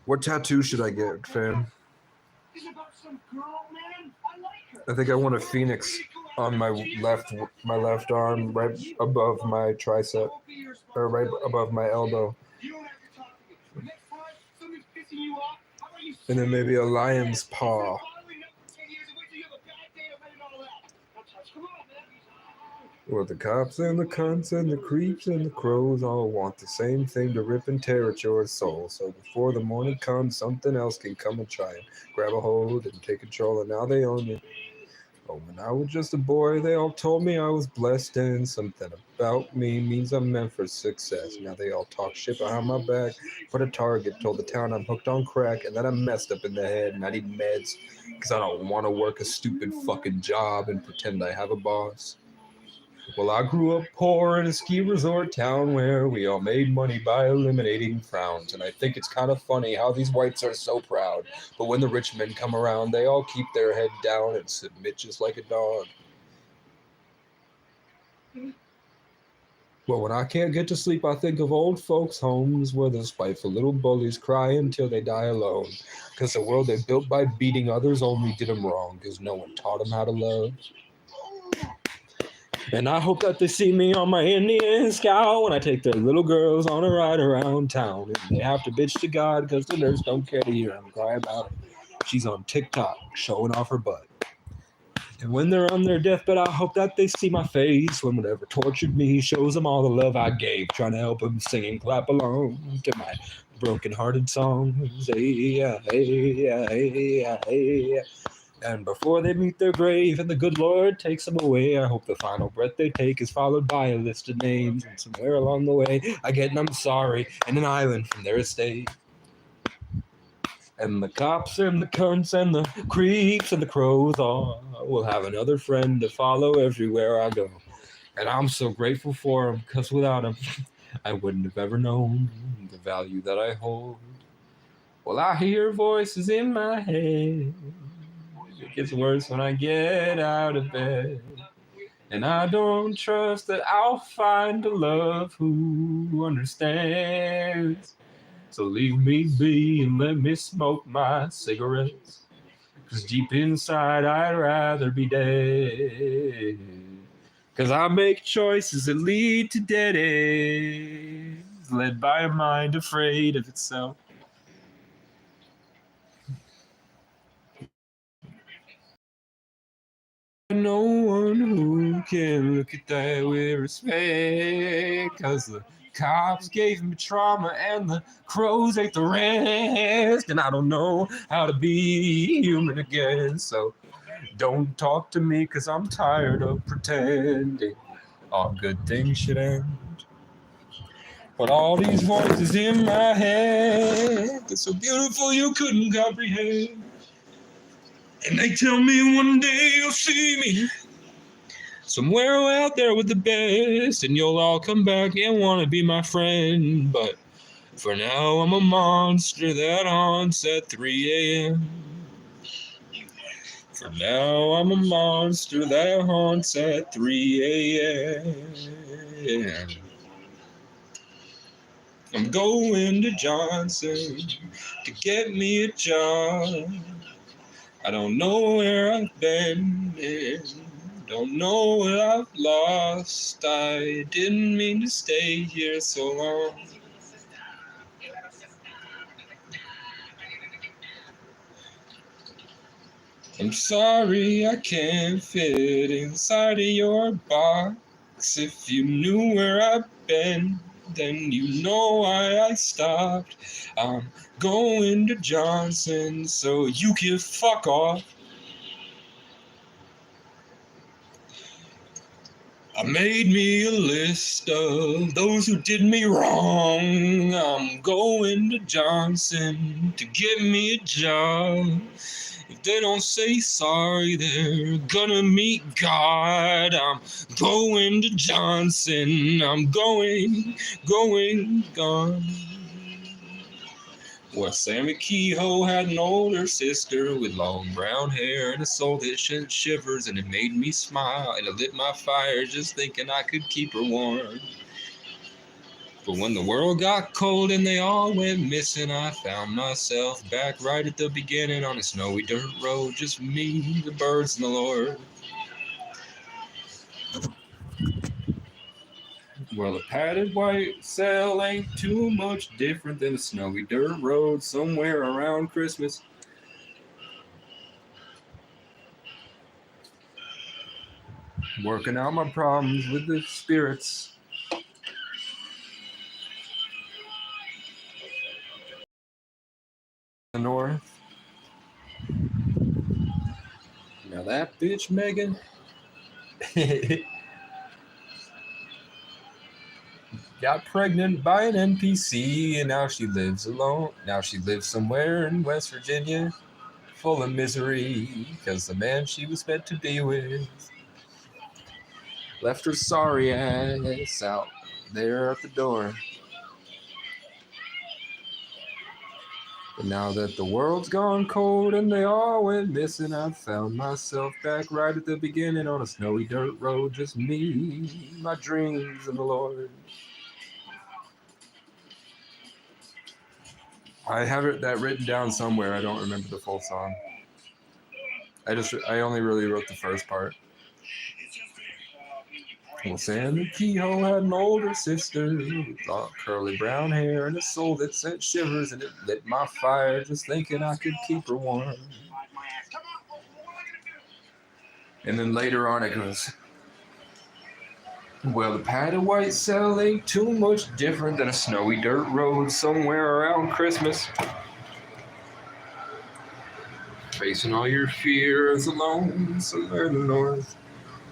What tattoo should I get, fam? I think I want a phoenix on my left arm, right above my tricep, or right above my elbow. And then maybe a lion's paw. Well, the cops and the cunts and the creeps and the crows all want the same thing, to rip and tear at your soul. So before the morning comes, something else can come and try and grab a hold and take control, and now they own me. Oh, when I was just a boy, they all told me I was blessed, and something about me means I'm meant for success. Now they all talk shit behind my back, put a target, told the town I'm hooked on crack, and that I'm messed up in the head and I need meds because I don't want to work a stupid fucking job and pretend I have a boss. Well, I grew up poor in a ski resort town where we all made money by eliminating frowns. And I think it's kind of funny how these whites are so proud. But when the rich men come around, they all keep their head down and submit just like a dog. Well, when I can't get to sleep, I think of old folks' homes where the spiteful little bullies cry until they die alone. Because the world they built by beating others only did them wrong, because no one taught them how to love. And I hope that they see me on my Indian scout when I take their little girls on a ride around town. And they have to bitch to God because the nurse don't care to hear them cry about it. She's on TikTok showing off her butt. And when they're on their deathbed, I hope that they see my face when whatever tortured me shows them all the love I gave, trying to help them sing and clap along to my broken-hearted songs. Hey, yeah, hey, yeah, hey, yeah, hey, yeah. And before they meet their grave and the good Lord takes them away, I hope the final breath they take is followed by a list of names. And somewhere along the way, I get an I'm sorry and an island from their estate. And the cops and the cunts and the creeps and the crows all will have another friend to follow everywhere I go. And I'm so grateful for them, because without them, I wouldn't have ever known the value that I hold. Well, I hear voices in my head. It gets worse when I get out of bed. And I don't trust that I'll find a love who understands. So leave me be and let me smoke my cigarettes. 'Cause deep inside I'd rather be dead. 'Cause I make choices that lead to dead ends, led by a mind afraid of itself. No one who can look at that with respect, 'cause the cops gave me trauma and the crows ate the rest, and I don't know how to be human again. So don't talk to me, 'cause I'm tired of pretending all good things should end. But all these voices in my head, they're so beautiful you couldn't comprehend. And they tell me one day you'll see me somewhere out there with the best, and you'll all come back and want to be my friend. But for now, I'm a monster that haunts at 3 a.m. For now, I'm a monster that haunts at 3 a.m. I'm going to Johnson to get me a job. I don't know where I've been, don't know what I've lost. I didn't mean to stay here so long. I'm sorry I can't fit inside of your box. If you knew where I've been, then you know why I stopped. I'm going to Johnson so you can fuck off. I made me a list of those who did me wrong. I'm going to Johnson to get me a job. If they don't say sorry, they're gonna meet God. I'm going to Johnson. I'm going, gone. Well, Sammy Kehoe had an older sister with long brown hair and a soul that sent shivers, and it made me smile, and it lit my fire just thinking I could keep her warm. But when the world got cold and they all went missing, I found myself back right at the beginning on a snowy dirt road, just me, the birds, and the Lord. Well, a padded white cell ain't too much different than a snowy dirt road somewhere around Christmas. Working out my problems with the spirits. The north. Now that bitch Megan got pregnant by an NPC and now she lives alone. Now she lives somewhere in West Virginia, full of misery because the man she was meant to be with left her sorry ass out there at the door. But now that the world's gone cold and they all went missing, I found myself back right at the beginning on a snowy dirt road. Just me, my dreams, and the Lord. I have that written down somewhere. I don't remember the full song. I only really wrote the first part. Well, Sandy Kehoe had an older sister with curly brown hair and a soul that sent shivers, and it lit my fire just thinking I could keep her warm. And then later on it goes, well, the padded white cell ain't too much different than a snowy dirt road somewhere around Christmas. Facing all your fears alone, somewhere in the north.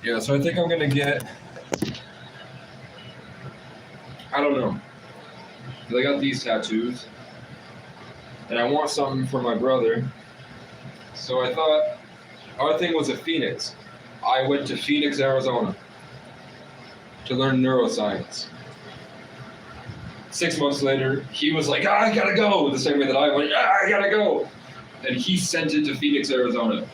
Yeah, so I think I'm gonna get, I don't know, because I got these tattoos, and I want something for my brother. So I thought, our thing was a Phoenix. I went to Phoenix, Arizona to learn neuroscience. 6 months later, he was like, I gotta go, the same way that I went, I gotta go. And he sent it to Phoenix, Arizona.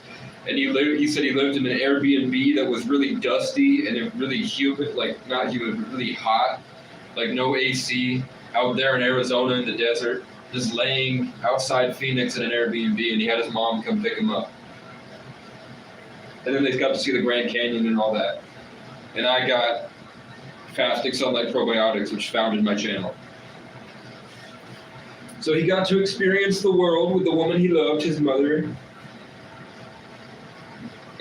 And he said he lived in an Airbnb that was really dusty and it really humid, like not humid, but really hot, like no AC, out there in Arizona in the desert, just laying outside Phoenix in an Airbnb, and he had his mom come pick him up. And then they got to see the Grand Canyon and all that. And I got Fasting Sunlight Probiotics, which founded my channel. So he got to experience the world with the woman he loved, his mother.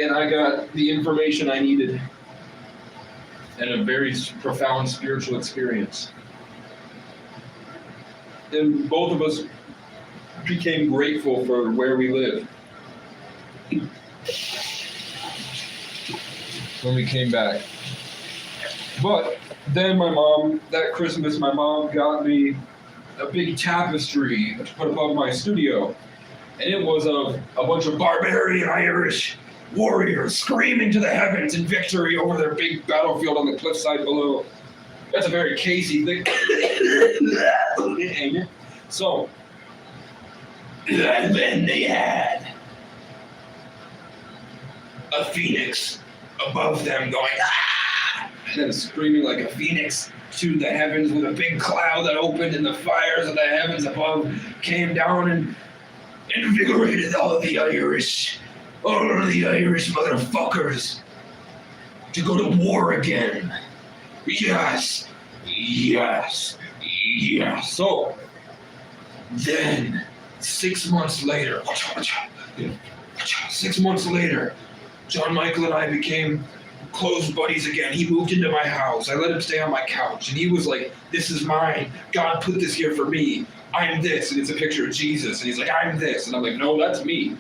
And I got the information I needed and a very profound spiritual experience. And both of us became grateful for where we live. When we came back. But then that Christmas, my mom got me a big tapestry to put above my studio. And it was of a bunch of barbarian Irish warriors screaming to the heavens in victory over their big battlefield on the cliffside below. That's a very Casey thing. So, and then they had a phoenix above them going, ah! And then screaming like a phoenix to the heavens with a big cloud that opened, and the fires of the heavens above came down and invigorated all of the Irish motherfuckers to go to war again. Yes. So, then, 6 months later, John Michael and I became close buddies again. He moved into my house. I let him stay on my couch, and he was like, this is mine. God put this here for me. I'm this. And it's a picture of Jesus. And he's like, I'm this. And I'm like, no, that's me.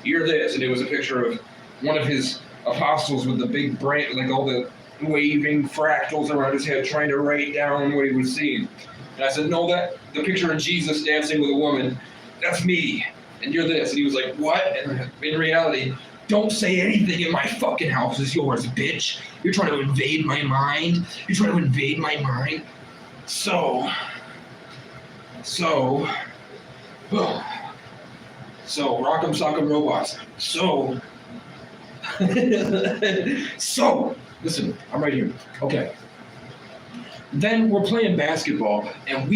You're this. And it was a picture of one of his apostles with the big branch, like all the waving fractals around his head, trying to write down what he was seeing. And I said, no, the picture of Jesus dancing with a woman, that's me. And you're this. And he was like, what? And in reality, don't say anything in my fucking house is yours, bitch. You're trying to invade my mind. So, Rock'em Sock'em Robots. So, listen, I'm right here. Okay. Then we're playing basketball, and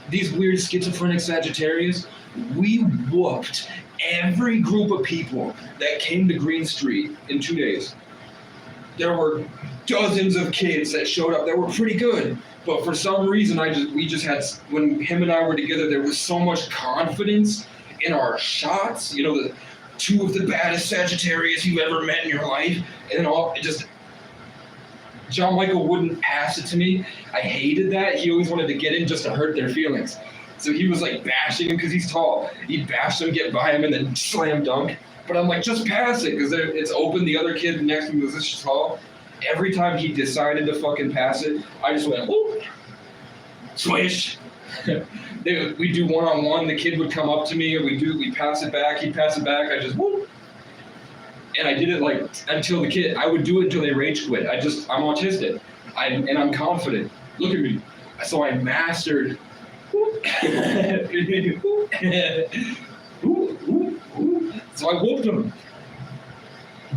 these weird schizophrenic Sagittarius, we whooped every group of people that came to Green Street in 2 days. There were dozens of kids that showed up that were pretty good, but for some reason we just had, when him and I were together, there was so much confidence in our shots. You know, two of the baddest Sagittarius you've ever met in your life, and then John Michael wouldn't pass it to me. I hated that. He always wanted to get in just to hurt their feelings. So he was like bashing him because he's tall. He'd bash him, get by him, and then slam dunk. But I'm like, just pass it because it's open. The other kid next to me was this tall. Every time he decided to fucking pass it, I just went, whoop, swish. We do one-on-one. The kid would come up to me, and we pass it back. He'd pass it back. I just whoop. And I did it like until the kid. I would do it until they rage quit. I'm autistic. I'm confident. Look at me. So I mastered. So I whooped him.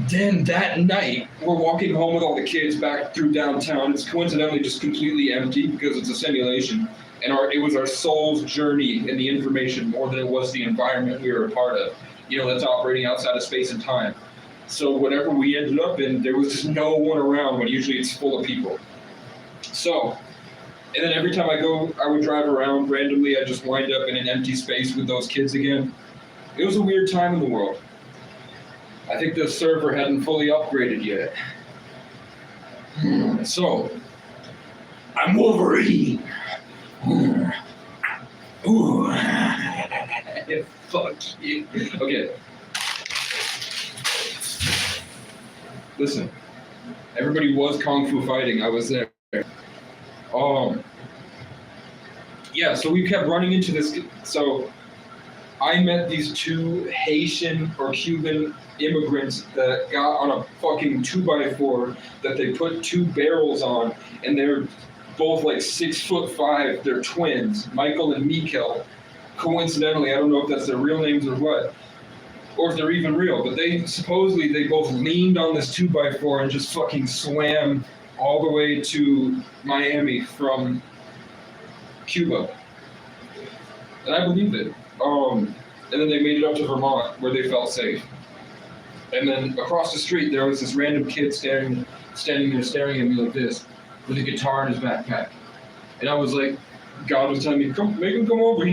Then that night, we're walking home with all the kids back through downtown. It's coincidentally just completely empty because it's a simulation. And it was our soul's journey in the information more than it was the environment we were a part of. That's operating outside of space and time. So whatever we ended up in, there was just no one around when usually it's full of people. So, and then every time I would drive around randomly, I'd just wind up in an empty space with those kids again. It was a weird time in the world. I think the server hadn't fully upgraded yet. So, I'm Wolverine. Ooh. Fuck you. Okay. Listen, everybody was kung fu fighting. I was there. Yeah, so we kept running into this. So I met these two Haitian or Cuban immigrants that got on a fucking 2x4 that they put two barrels on, and they're both like 6'5". They're twins, Michael and Mikel. Coincidentally, I don't know if that's their real names or what, or if they're even real, but they both leaned on this 2x4 and just fucking swam all the way to Miami from Cuba. And I believed it. And then they made it up to Vermont where they felt safe. And then across the street there was this random kid standing there staring at me like this with a guitar in his backpack. And I was like, God was telling me, make him come over.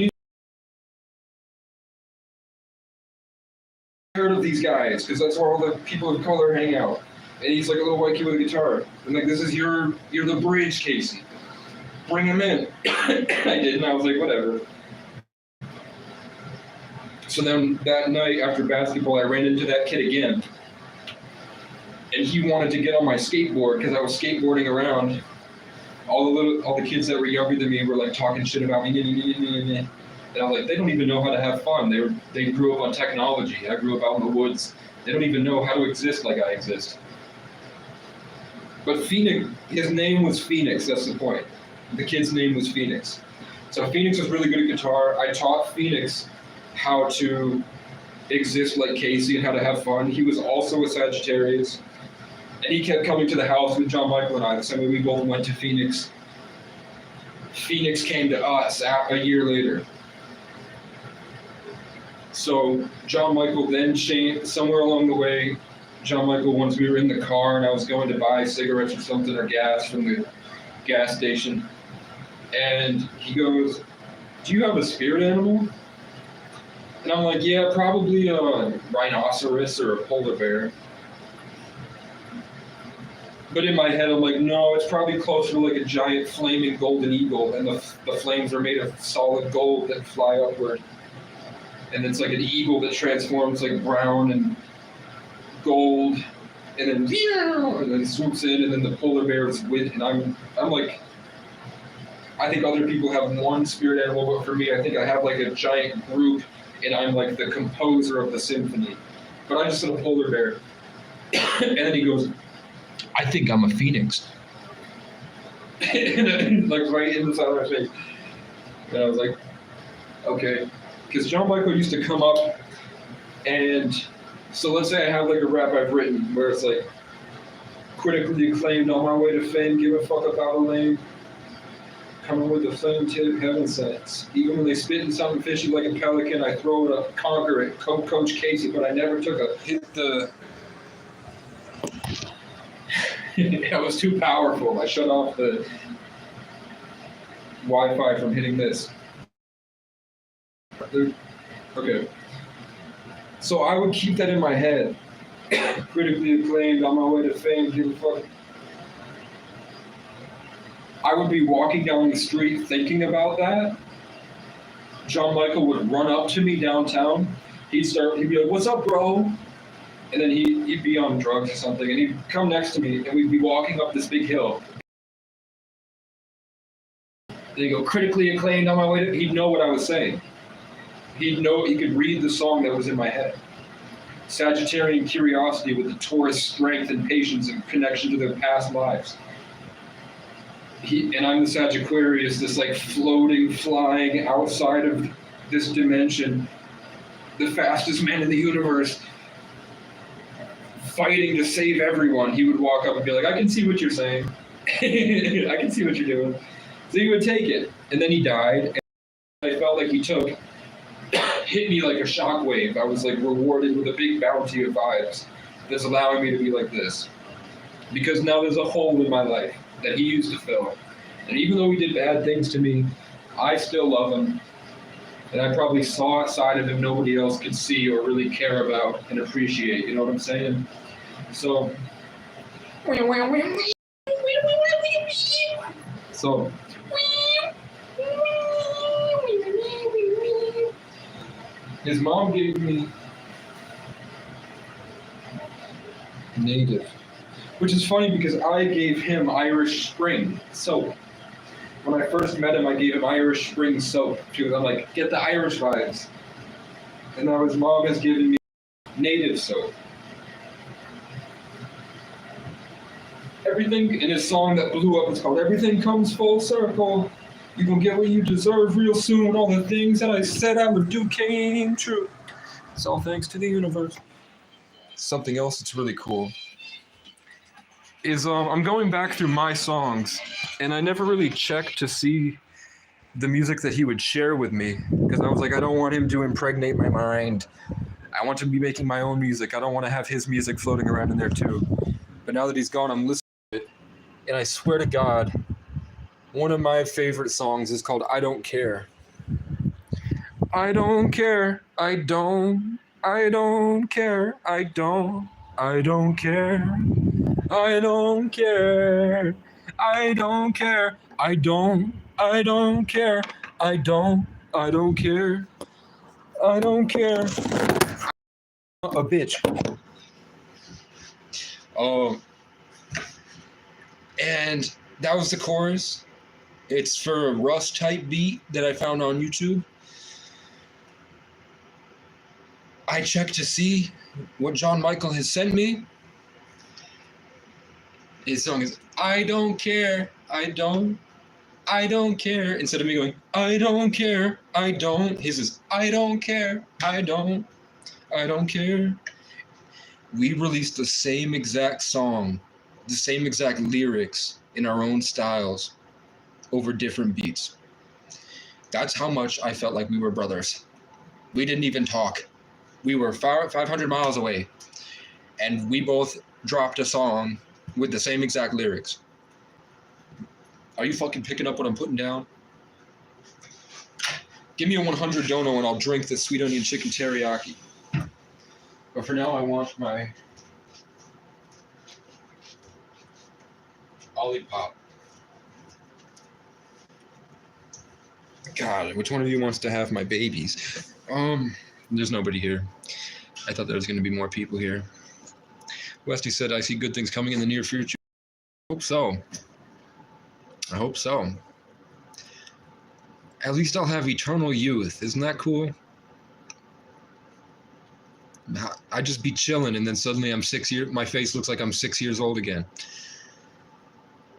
Heard of these guys because that's where all the people of color hang out. And he's like a little white kid with a guitar. And like, this is you're the bridge, Casey. Bring him in. I did, and I was like, whatever. So then that night after basketball, I ran into that kid again. And he wanted to get on my skateboard because I was skateboarding around. All the kids that were younger than me were like talking shit about me. And I was like, they don't even know how to have fun. They grew up on technology. I grew up out in the woods. They don't even know how to exist like I exist. But Phoenix, his name was Phoenix, that's the point. The kid's name was Phoenix. So Phoenix was really good at guitar. I taught Phoenix how to exist like Casey and how to have fun. He was also a Sagittarius. And he kept coming to the house with John Michael and I. So we both went to Phoenix. Phoenix came to us a year later. So John Michael then changed, somewhere along the way, John Michael, once we were in the car and I was going to buy cigarettes or something or gas from the gas station. And he goes, do you have a spirit animal? And I'm like, yeah, probably a rhinoceros or a polar bear. But in my head, I'm like, no, it's probably closer to like a giant flaming golden eagle, and the flames are made of solid gold that fly upward. And it's like an eagle that transforms like brown and gold, and then swoops in, and then the polar bear is with, and I'm like, I think other people have one spirit animal, but for me, I think I have like a giant group, and I'm like the composer of the symphony. But I just said a polar bear. And then he goes, I think I'm a phoenix. And like right in the side of my face. And I was like, okay. Because John Michael used to come up, and so let's say I have like a rap I've written where it's like, critically acclaimed, on my way to fame, give a fuck about a lame. Coming with the flame tip, heaven sets. Even when they spit in something fishy like a pelican, I throw it up, conquer it, Coach Casey, but I never took a hit the... That was too powerful. I shut off the Wi-Fi from hitting this. Okay. So I would keep that in my head. Critically acclaimed, on my way to fame, give a fuck. I would be walking down the street thinking about that. John Michael would run up to me downtown. He'd be like, "What's up, bro?" And then he'd be on drugs or something, and he'd come next to me, and we'd be walking up this big hill. Then he'd go, "Critically acclaimed, on my way to," he'd know what I was saying. He'd know, he could read the song that was in my head. Sagittarian curiosity with the Taurus strength and patience and connection to their past lives. And I'm the Sagittarius, this like floating, flying outside of this dimension, the fastest man in the universe, fighting to save everyone. He would walk up and be like, "I can see what you're saying. I can see what you're doing." So he would take it, and then he died. And I felt like he hit me like a shockwave. I was like rewarded with a big bounty of vibes that's allowing me to be like this. Because now there's a hole in my life that he used to fill. And even though he did bad things to me, I still love him. And I probably saw a side of him nobody else could see or really care about and appreciate. You know what I'm saying? So, his mom gave me Native, which is funny because I gave him Irish Spring soap. When I first met him, I gave him Irish Spring soap because I'm like, get the Irish vibes. And now his mom has given me Native soap. Everything in his song that blew up, it's called "Everything Comes Full Circle. You gonna get what you deserve real soon. All the things that I said I would do came true. It's all thanks to the universe." Something else that's really cool is I'm going back through my songs, and I never really checked to see the music that he would share with me because I was like, I don't want him to impregnate my mind. I want to be making my own music. I don't want to have his music floating around in there too. But now that he's gone, I'm listening to it, and I swear to God, one of my favorite songs is called "I Don't Care." I don't care. I don't care. I don't care. I don't care. I don't care. I don't care. I don't care. I don't care. A bitch. And that was the chorus. It's for a Rust type beat that I found on YouTube. I checked to see what John Michael has sent me. His song is "I don't care, I don't care." Instead of me going, "I don't care, I don't," his is "I don't care, I don't care." We released the same exact song, the same exact lyrics in our own styles over different beats. That's how much I felt like we were brothers. We didn't even talk. We were 500 miles away, and we both dropped a song with the same exact lyrics. Are you fucking picking up what I'm putting down? Give me a 100 dono and I'll drink the sweet onion chicken teriyaki. But for now, I want my Olipop. God, which one of you wants to have my babies? There's nobody here. I thought there was going to be more people here. Westy said, "I see good things coming in the near future." Hope so. I hope so. At least I'll have eternal youth. Isn't that cool? I'd just be chilling, and then suddenly my face looks like I'm 6 years old again.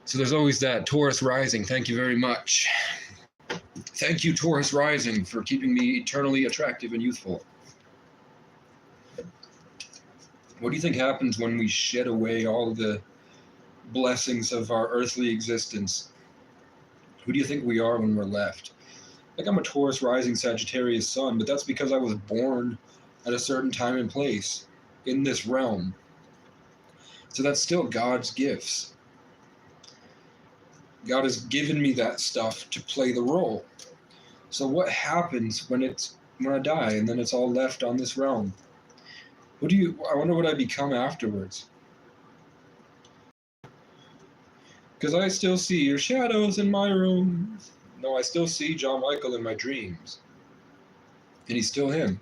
So there's always that. Taurus rising, thank you very much. Thank you, Taurus rising, for keeping me eternally attractive and youthful. What do you think happens when we shed away all the blessings of our earthly existence? Who do you think we are when we're left? Like, I'm a Taurus rising Sagittarius sun, but that's because I was born at a certain time and place in this realm. So that's still God's gifts. God has given me that stuff to play the role. So what happens when I die and then it's all left on this realm? I wonder what I become afterwards. Because I still see your shadows in my room. No, I still see John Michael in my dreams. And he's still him.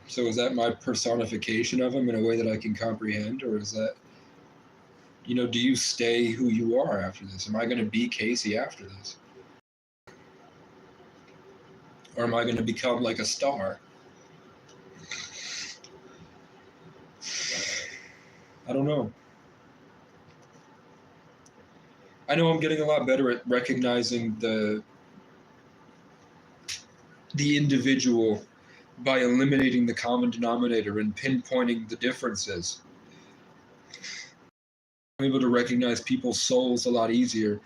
So is that my personification of him in a way that I can comprehend? Or is that, do you stay who you are after this? Am I going to be Casey after this? Or am I going to become like a star? I don't know. I know I'm getting a lot better at recognizing the individual by eliminating the common denominator and pinpointing the differences. I'm able to recognize people's souls a lot easier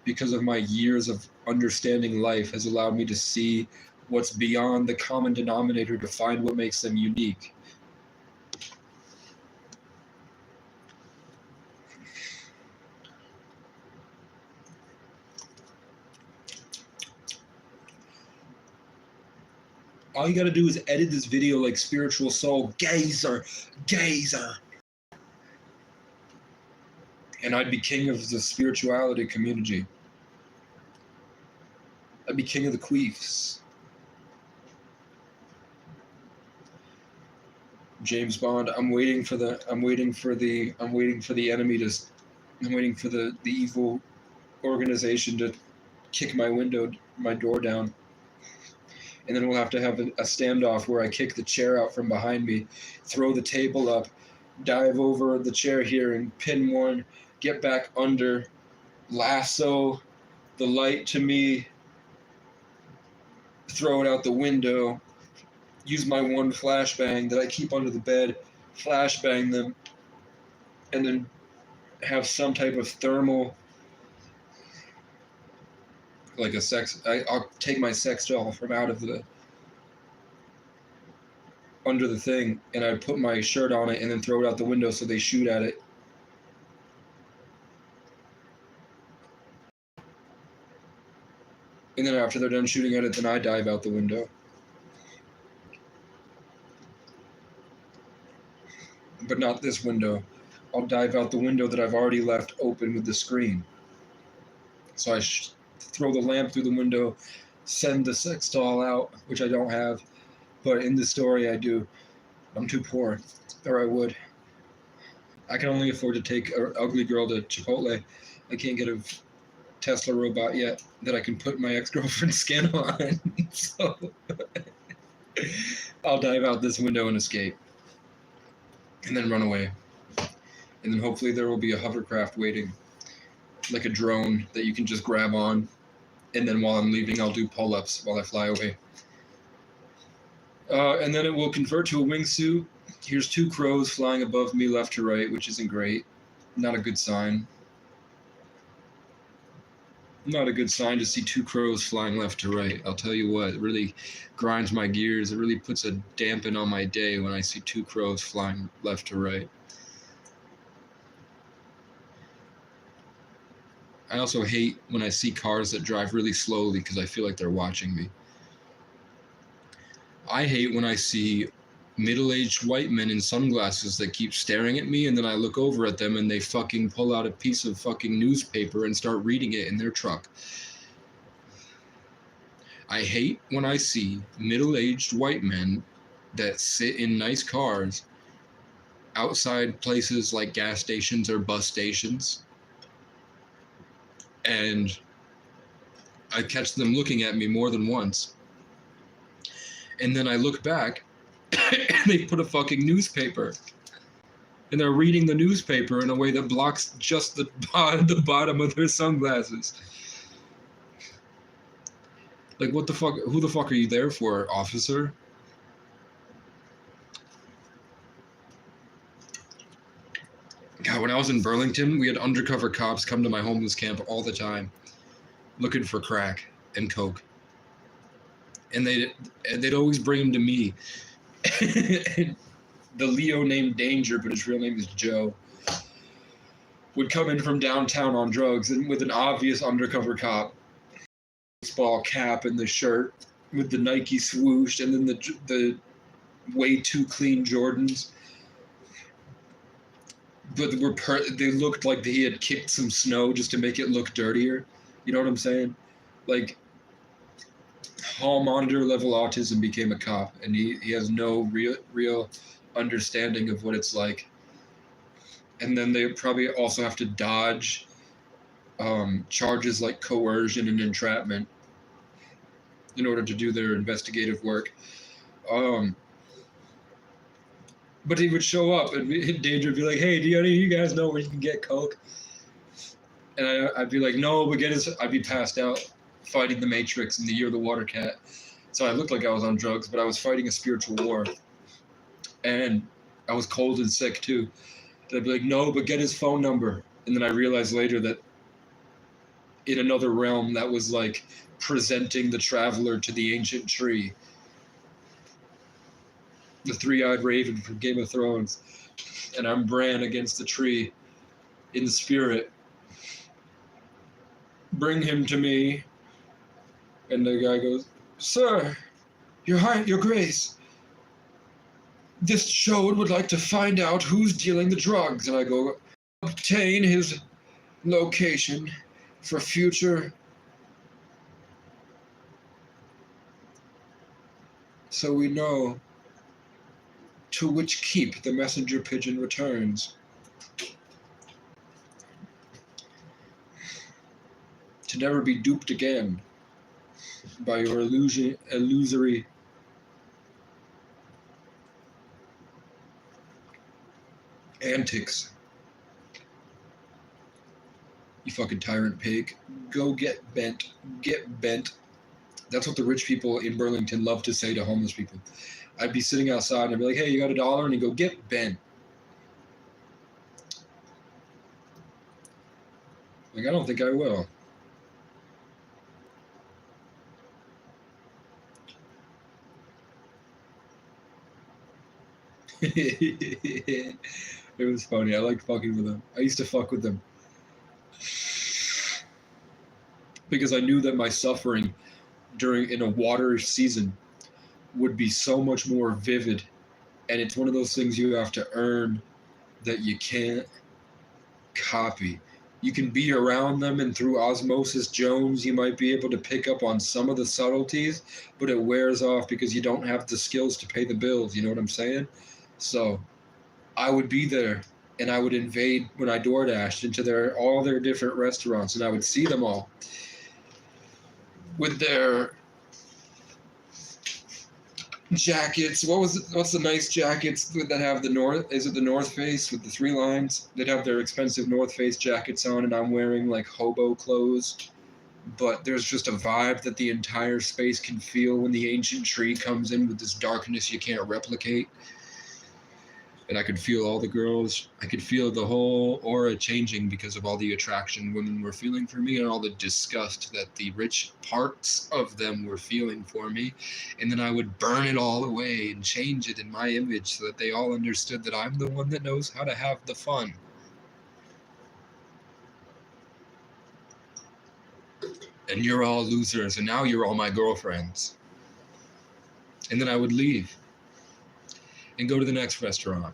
because of my years of understanding life has allowed me to see what's beyond the common denominator to find what makes them unique. All you gotta do is edit this video like Spiritual Soul, gazer. And I'd be king of the spirituality community. I'd be king of the queefs. James Bond, I'm waiting for the evil organization to kick my door down. And then we'll have to have a standoff where I kick the chair out from behind me, throw the table up, dive over the chair here and pin one, get back under, lasso the light to me, throw it out the window, use my one flashbang that I keep under the bed, flashbang them, and then have some type of thermal, like a I'll take my sex doll from out of under the thing, and I put my shirt on it and then throw it out the window so they shoot at it. And then after they're done shooting at it, then I dive out the window. But not this window. I'll dive out the window that I've already left open with the screen. So I throw the lamp through the window, send the sex doll out, which I don't have, but in the story I do. I'm too poor, or I would. I can only afford to take an ugly girl to Chipotle. I can't get a Tesla robot yet that I can put my ex-girlfriend's skin on. So I'll dive out this window and escape, and then run away. And then hopefully there will be a hovercraft waiting, like a drone that you can just grab on. And then while I'm leaving, I'll do pull-ups while I fly away. And then it will convert to a wingsuit. Here's two crows flying above me left to right, which isn't great. Not a good sign. Not a good sign to see two crows flying left to right. I'll tell you what, it really grinds my gears. It really puts a dampen on my day when I see two crows flying left to right. I also hate when I see cars that drive really slowly because I feel like they're watching me. I hate when I see middle-aged white men in sunglasses that keep staring at me, and then I look over at them and they fucking pull out a piece of fucking newspaper and start reading it in their truck. I hate when I see middle-aged white men that sit in nice cars outside places like gas stations or bus stations, and I catch them looking at me more than once. And then I look back, and they put a fucking newspaper. And they're reading the newspaper in a way that blocks just the bottom of their sunglasses. Like, what the fuck? Who the fuck are you there for, officer? God, when I was in Burlington, we had undercover cops come to my homeless camp all the time, looking for crack and coke. And they'd always bring them to me. The Leo named Danger, but his real name is Joe, would come in from downtown on drugs and with an obvious undercover cop, baseball cap and the shirt with the Nike swoosh, and then the way too clean Jordans, but they looked like he had kicked some snow just to make it look dirtier. You know what I'm saying? Like, hall monitor level autism became a cop, and he has no real understanding of what it's like. And then they probably also have to dodge charges like coercion and entrapment in order to do their investigative work. But he would show up, and Danger would be like, "Hey, do any of you guys know where you can get coke?" And I'd be like, "No, but I'd be passed out fighting the Matrix in the Year of the Water Cat. So I looked like I was on drugs, but I was fighting a spiritual war. And I was cold and sick too. And I'd be like, "No, but get his phone number." And then I realized later that in another realm, that was like presenting the traveler to the ancient tree. The three-eyed raven from Game of Thrones. And I'm Bran against the tree in spirit. Bring him to me. And the guy goes, "Sir, your grace, this Chode would like to find out who's dealing the drugs." And I go, "Obtain his location for future." So we know to which keep the messenger pigeon returns. To never be duped again by your illusory antics. You fucking tyrant pig. Go get bent. Get bent. That's what the rich people in Burlington love to say to homeless people. I'd be sitting outside and I'd be like, "Hey, you got $1?" And he'd go, "Get bent." Like, I don't think I will. It was funny. I like fucking with them. I used to fuck with them. Because I knew that my suffering in a water season would be so much more vivid, and it's one of those things you have to earn that you can't copy. You can be around them, and through osmosis Jones you might be able to pick up on some of the subtleties, but it wears off because you don't have the skills to pay the bills. You know what I'm saying? So I would be there, and I would invade when I DoorDashed into all their different restaurants, and I would see them all with their jackets. What's the nice jackets that have the North? Is it the North Face with the 3 lines? They'd have their expensive North Face jackets on, and I'm wearing like hobo clothes. But there's just a vibe that the entire space can feel when the ancient tree comes in with this darkness you can't replicate. And I could feel all the girls. I could feel the whole aura changing because of all the attraction women were feeling for me and all the disgust that the rich parts of them were feeling for me. And then I would burn it all away and change it in my image so that they all understood that I'm the one that knows how to have the fun. And you're all losers, and now you're all my girlfriends. And then I would leave and go to the next restaurant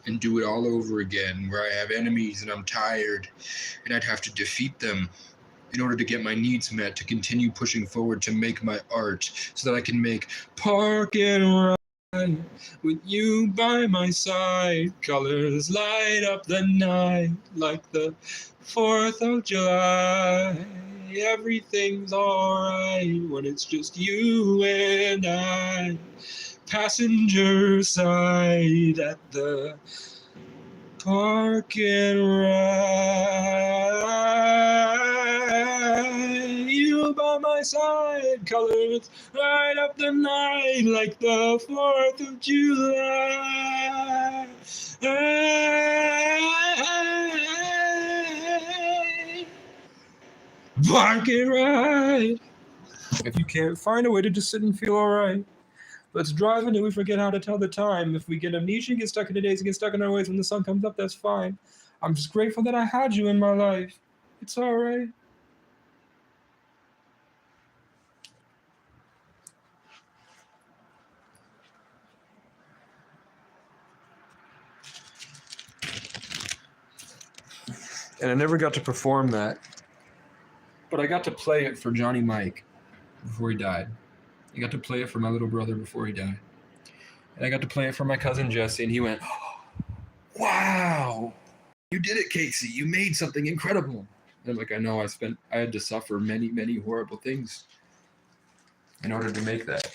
and do it all over again, where I have enemies and I'm tired and I'd have to defeat them in order to get my needs met, to continue pushing forward, to make my art so that I can make Park and Ride with you by my side. Colors light up the night like the 4th of July. Everything's alright when it's just you and I. Passenger side at the Park and Ride. You by my side, colors light up the night like the 4th of July. Park and Ride. If you can't find a way to just sit and feel alright, let's drive until we forget how to tell the time. If we get amnesia and get stuck in the days and get stuck in our ways when the sun comes up, that's fine. I'm just grateful that I had you in my life. It's all right. And I never got to perform that. But I got to play it for Johnny Mike before he died. I got to play it for my little brother before he died. And I got to play it for my cousin Jesse, and he went, "Wow, you did it, Casey. You made something incredible." And I'm like, I know, I had to suffer many, many horrible things in order to make that.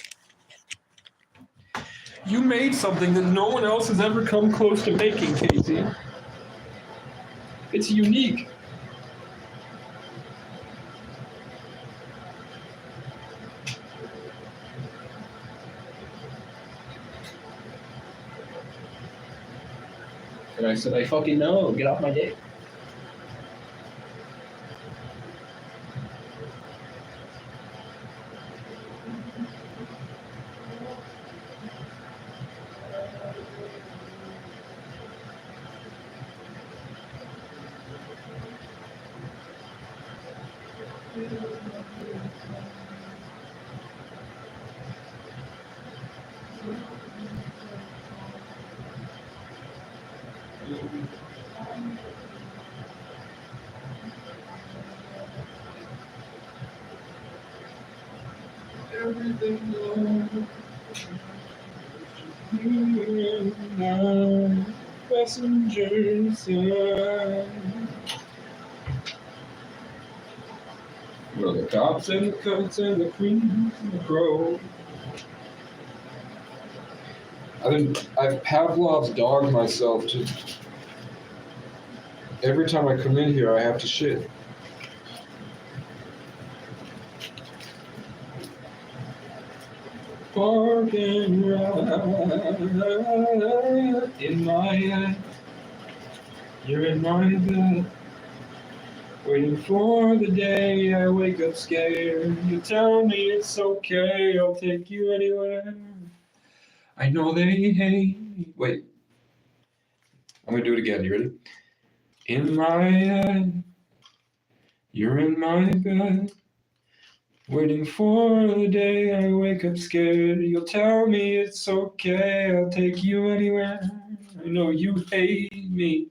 You made something that no one else has ever come close to making, Casey. It's unique. And I said, I fucking know. Get off my dick. Passengers, well, the cops and the cunts and the queens and the crow. I've Pavlov's dogged myself to. Every time I come in here, I have to shit. Park and ride in my head. You're in my bed, waiting for the day I wake up scared. You tell me it's okay, I'll take you anywhere. I know they hate me. Wait, I'm gonna do it again. You ready? In my head, you're in my bed, waiting for the day I wake up scared. You'll tell me it's okay, I'll take you anywhere. I know you hate me.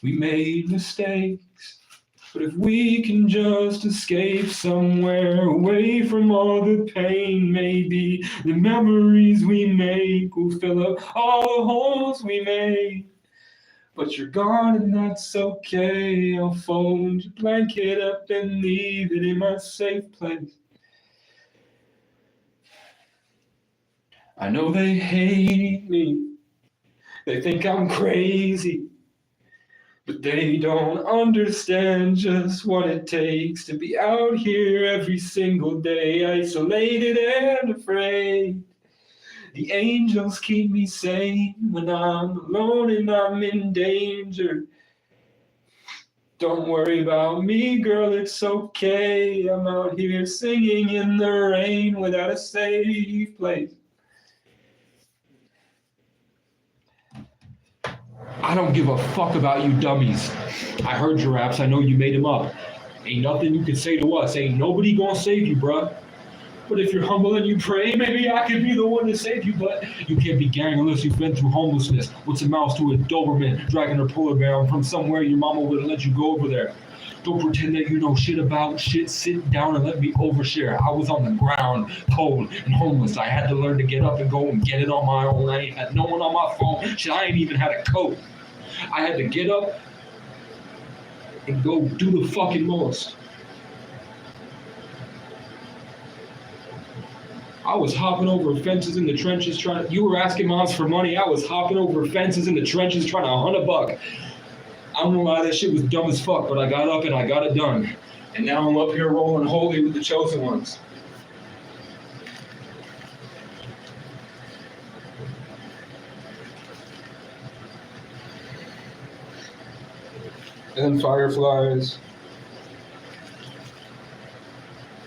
We made mistakes, but if we can just escape somewhere away from all the pain, maybe the memories we make will fill up all the holes we made. But you're gone and that's okay. I'll fold your blanket up and leave it in my safe place. I know they hate me. They think I'm crazy. But they don't understand just what it takes to be out here every single day, isolated and afraid. The angels keep me sane when I'm alone and I'm in danger. Don't worry about me, girl, it's okay. I'm out here singing in the rain without a safe place. I don't give a fuck about you dummies. I heard your raps, I know you made them up. Ain't nothing you can say to us, ain't nobody gonna save you, bruh. But if you're humble and you pray, maybe I could be the one to save you, but you can't be gang unless you've been through homelessness. What's amounts to a Doberman dragging her polar bear from somewhere your mama wouldn't let you go over there. Don't pretend that you know shit about shit. Sit down and let me overshare. I was on the ground, cold and homeless. I had to learn to get up and go and get it on my own. I ain't had no one on my phone. Shit, I ain't even had a coat. I had to get up and go do the fucking most. I was hopping over fences in the trenches you were asking moms for money. I was hopping over fences in the trenches trying to hunt a buck. I don't know why that shit was dumb as fuck, but I got up and I got it done. And now I'm up here rolling holy with the chosen ones. And fireflies,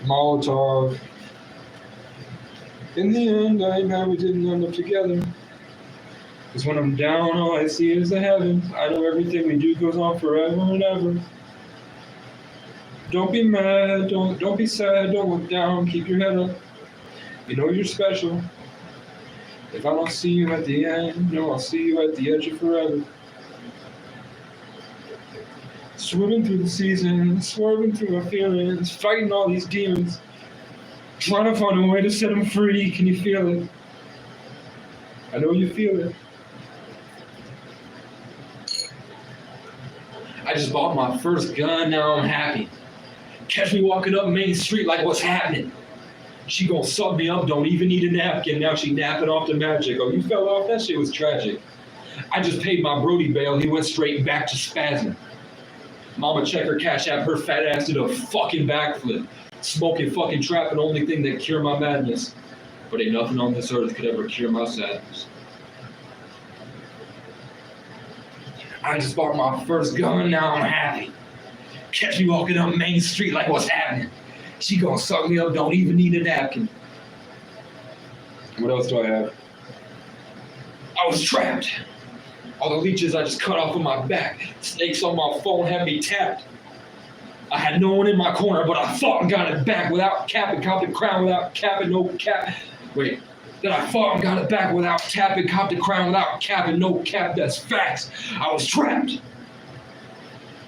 Molotov. In the end, I'm glad we didn't end up together. Because when I'm down, all I see is the heavens. I know everything we do goes on forever and ever. Don't be mad, don't be sad, don't look down, keep your head up. You know you're special. If I don't see you at the end, no, I'll see you at the edge of forever. Swimming through the seasons, swerving through my feelings, fighting all these demons, trying to find a way to set them free. Can you feel it? I know you feel it. I just bought my first gun, now I'm happy. Catch me walking up Main Street like what's happening? She gon' suck me up, don't even need a napkin. Now she napping off the magic. Oh, you fell off? That shit was tragic. I just paid my Brody bail, he went straight back to spasm. Mama check her cash app, her fat ass did a fucking backflip. Smoking fucking trap, the only thing that cure my madness. But ain't nothing on this earth could ever cure my sadness. I just bought my first gun, now I'm happy. Catch me walking up Main Street like what's happening? She gon' suck me up, don't even need a napkin. What else do I have? I was trapped. All the leeches I just cut off of my back. Snakes on my phone had me tapped. I had no one in my corner, but I fought and got it back without capping, copped the crown without capping, no cap. Wait, then I fought and got it back without tapping, copped the crown without capping, no cap, that's facts. I was trapped.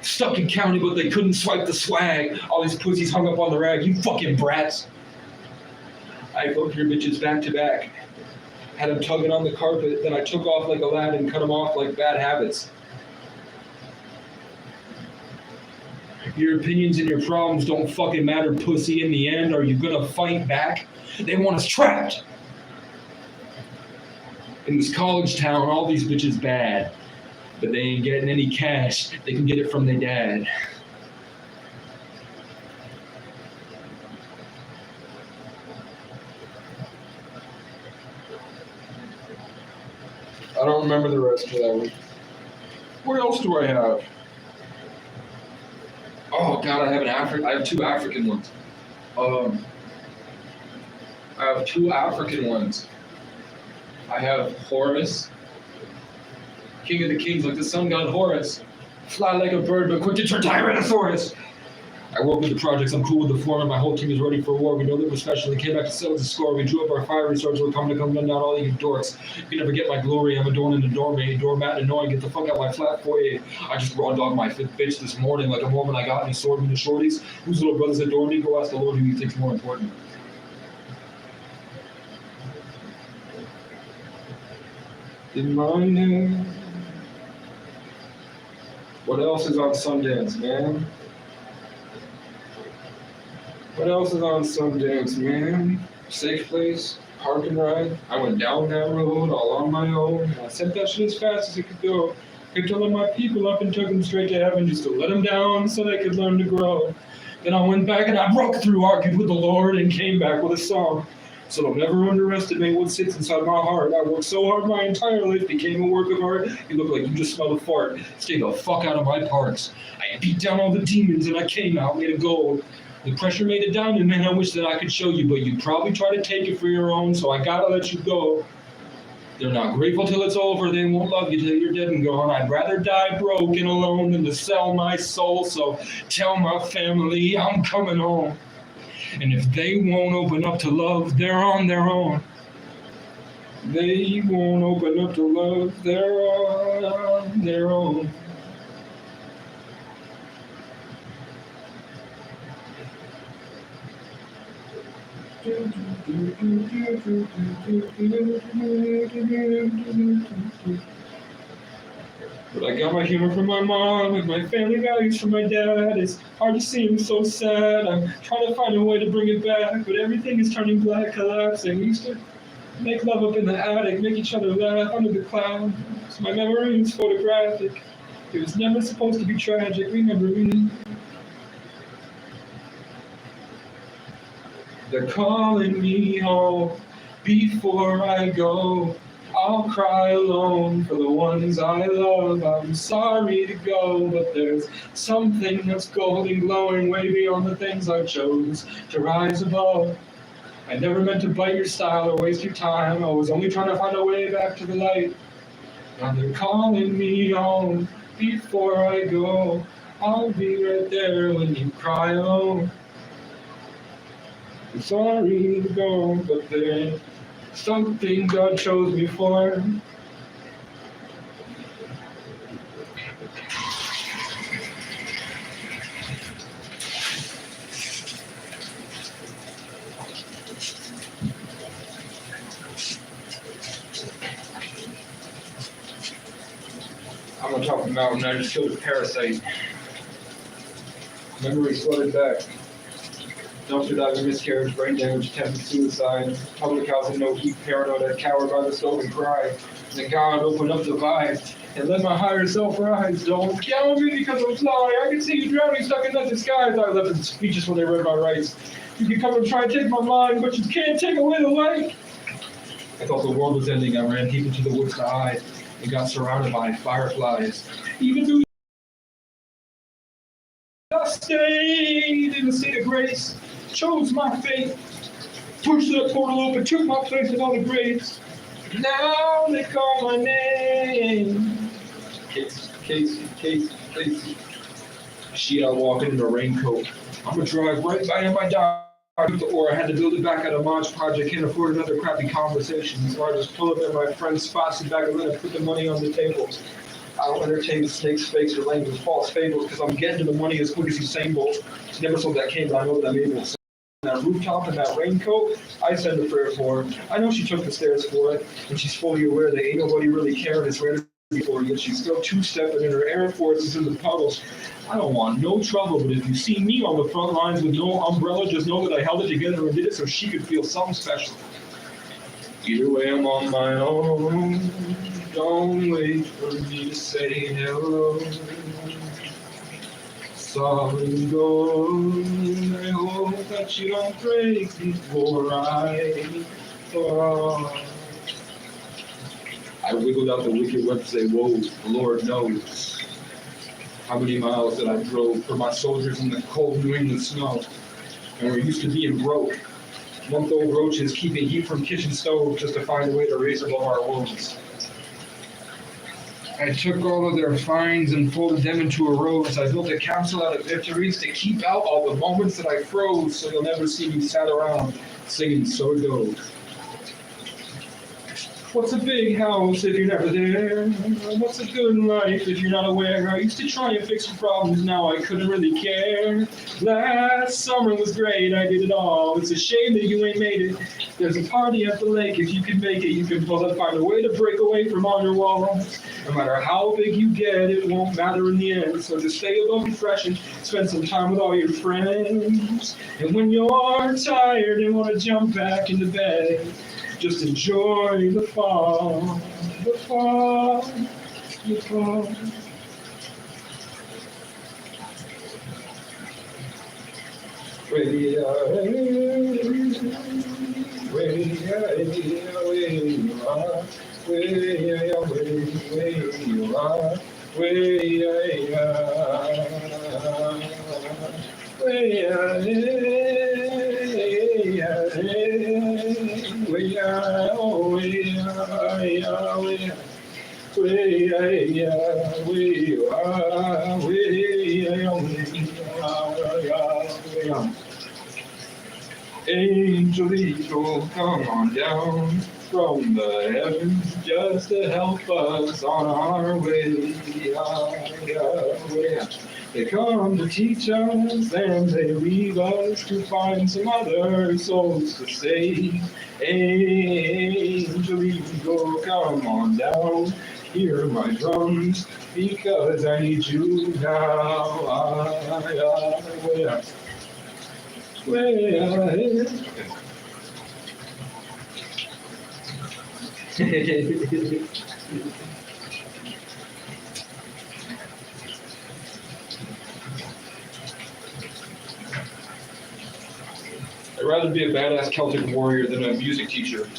Stuck in county, but they couldn't swipe the swag. All these pussies hung up on the rag, you fucking brats. I fucked your bitches back to back. Had them tugging on the carpet, then I took off like a lad and cut them off like bad habits. Your opinions and your problems don't fucking matter, pussy. In the end, are you gonna fight back? They want us trapped. In this college town, all these bitches bad. But they ain't getting any cash. They can get it from their dad. I don't remember the rest of that one. What else do I have? Oh God, I have two African ones. I have two African ones. I have Horus, King of the Kings, like the sun god Horus. Fly like a bird, but quick to turn Tyrannosaurus. I work with the projects, I'm cool with the foreman, my whole team is ready for war. We know that we're special, they came back to settle the score. We drew up our fiery swords, we're coming to come down all you dorks. You can never get my glory, I'm adorning the doormat, doormat, annoying, get the fuck out my flat foyer. I just raw dog my fifth bitch this morning, like a moment I got any sword in the shorties. Whose little brothers adore me? Go ask the Lord who you think's more important. In my name. What else is on Sundance, man? What else is on Sundance, man? Safe Place, Park and Ride. I went down that road all on my own. I sent that shit as fast as it could go. Picked all of my people up and took them straight to heaven just to let them down so they could learn to grow. Then I went back and I broke through, argued with the Lord, and came back with a song. So don't ever underestimate what sits inside my heart. I worked so hard my entire life, became a work of art. You look like you just smelled a fart. Stay the fuck out of my parks. I beat down all the demons and I came out made of gold. The pressure made a diamond, man, I wish that I could show you, but you'd probably try to take it for your own, so I gotta let you go. They're not grateful till it's over, they won't love you till you're dead and gone. I'd rather die broke and alone than to sell my soul, so tell my family I'm coming home. And if they won't open up to love, they're on their own. They won't open up to love, they're on their own. But I got my humor from my mom and my family values from my dad. It's hard to see him so sad. I'm trying to find a way to bring it back, but everything is turning black, collapsing. We used to make love up in the attic, make each other laugh under the clouds. My memory is photographic. It was never supposed to be tragic. Remember me. They're calling me home before I go. I'll cry alone for the ones I love. I'm sorry to go, but there's something that's golden glowing way beyond the things I chose to rise above. I never meant to bite your style or waste your time. I was only trying to find a way back to the light. Now they're calling me home before I go. I'll be right there when you cry alone. I'm sorry to go, but there's something God chose me for. up the mountain. I just killed a parasite. Memories flooded back. Dumpster diving, miscarriage, brain damage, attempted suicide, public housing, no heat, paranoid, I'd cower by the stove and cry. Then God opened up the vibe and let my higher self rise. Don't count me because I'm fly. I can see you drowning, stuck in that disguise. I left them speeches when they read my rights. You can come and try and take my mind, but you can't take away the light. I thought the world was ending. I ran deep into the woods to hide and got surrounded by fireflies. Even though I stayed in the state of grace, chose my fate, pushed that portal open, took my place in all the graves. Now they call my name. Casey. Shit, I walk in a raincoat. I'm gonna drive right by my dog. Or I had to build it back at a Mod project. Can't afford another crappy conversation. So I just pull up at my friend's spots and back and let put the money on the table. I don't entertain snakes, fakes, or lame with false fables because I'm getting to the money as quick as Usain Bolt. Never sold that cane, but I know that I'm able to. That rooftop and that raincoat, I send a prayer for her. I know she took the stairs for it, and she's fully aware that ain't nobody really caring. It's rare before, yet she's still two-stepping in her Air Forces in the puddles. I don't want no trouble, but if you see me on the front lines with no umbrella, just know that I held it together and did it so she could feel something special. Either way, I'm on my own. Don't wait for me to say hello. Solid gold, I hope that you don't break before I fall. I wiggled out the wicked web to say, whoa, the Lord knows how many miles that I drove for my soldiers in the cold New England snow. And we're used to being broke. Month-old roaches keeping heat from kitchen stoves just to find a way to raise above our wounds. I took all of their finds and folded them into a rose. I built a capsule out of victories to keep out all the moments that I froze, so you'll never see me sat around singing So It Goes. What's a big house if you're never there? What's a good life if you're not aware? I used to try and fix your problems, now I couldn't really care. Last summer was great, I did it all. It's a shame that you ain't made it. There's a party at the lake, if you can make it, you can find a way to break away from all your walls. No matter how big you get, it won't matter in the end. So just stay above and fresh and spend some time with all your friends. And when you're tired and want to jump back into bed, just enjoy the fall, the fall, the fall. Where you are, where you are, where you are, Angelito, come on down from the heavens just to help us on our way. They come to teach us and they leave us to find some other souls to save. Angelito, come on down, hear my drums, because I need you now. I'd rather be a badass Celtic warrior than a music teacher.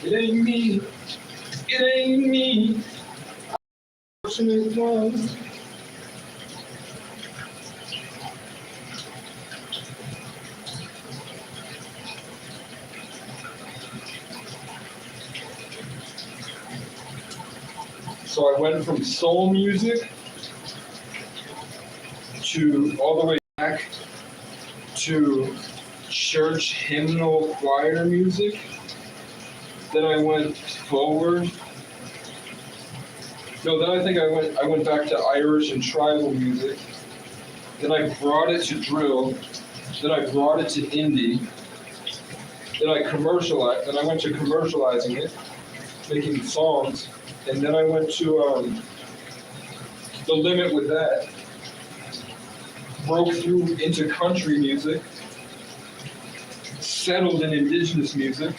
It ain't me. It ain't me. Fortunate one. So I went from soul music to all the way back to church hymnal choir music. Then I went forward. No, then I think I went back to Irish and tribal music. Then I brought it to drill. Then I brought it to indie. Then I commercialized. Then I went to commercializing it, making songs. And then I went to The Limit with that. Broke through into country music. Settled in indigenous music.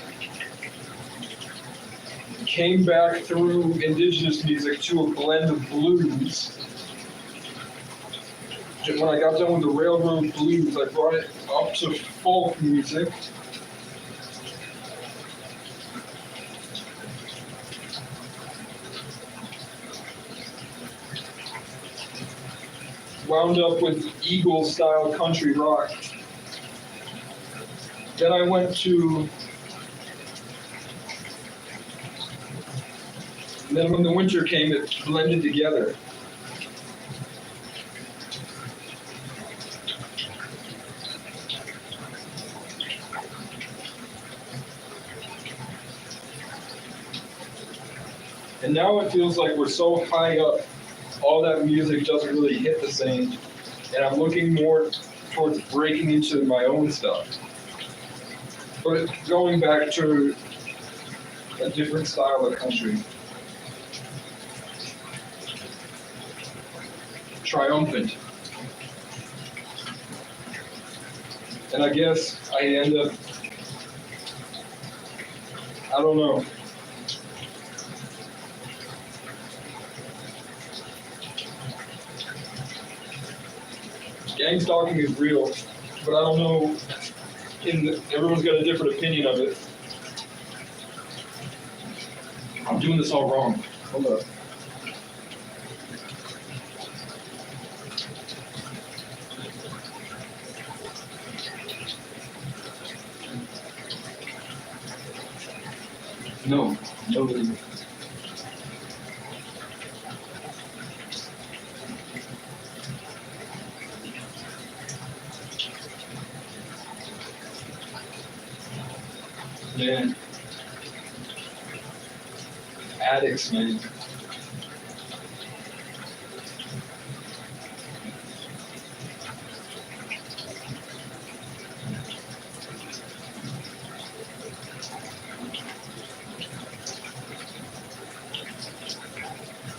Came back through indigenous music to a blend of blues. When I got done with the railroad blues, I brought it up to folk music. Wound up with Eagles-style country rock. Then I went to... And then when the winter came, it blended together. And now it feels like we're so high up, all that music doesn't really hit the same. And I'm looking more towards breaking into my own stuff. But going back to a different style of country. Triumphant. And I guess I end up, I don't know. Gang stalking is real, but I don't know, everyone's got a different opinion of it. I'm doing this all wrong. Hold up. No. Man. Addicts, man.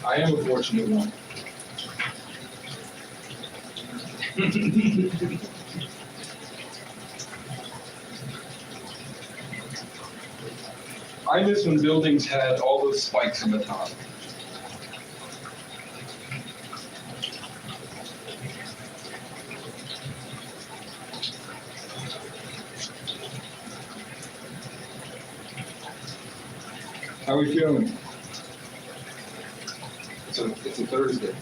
I am a fortunate one. I miss when buildings had all those spikes on the top. How are we feeling? It's a Thursday.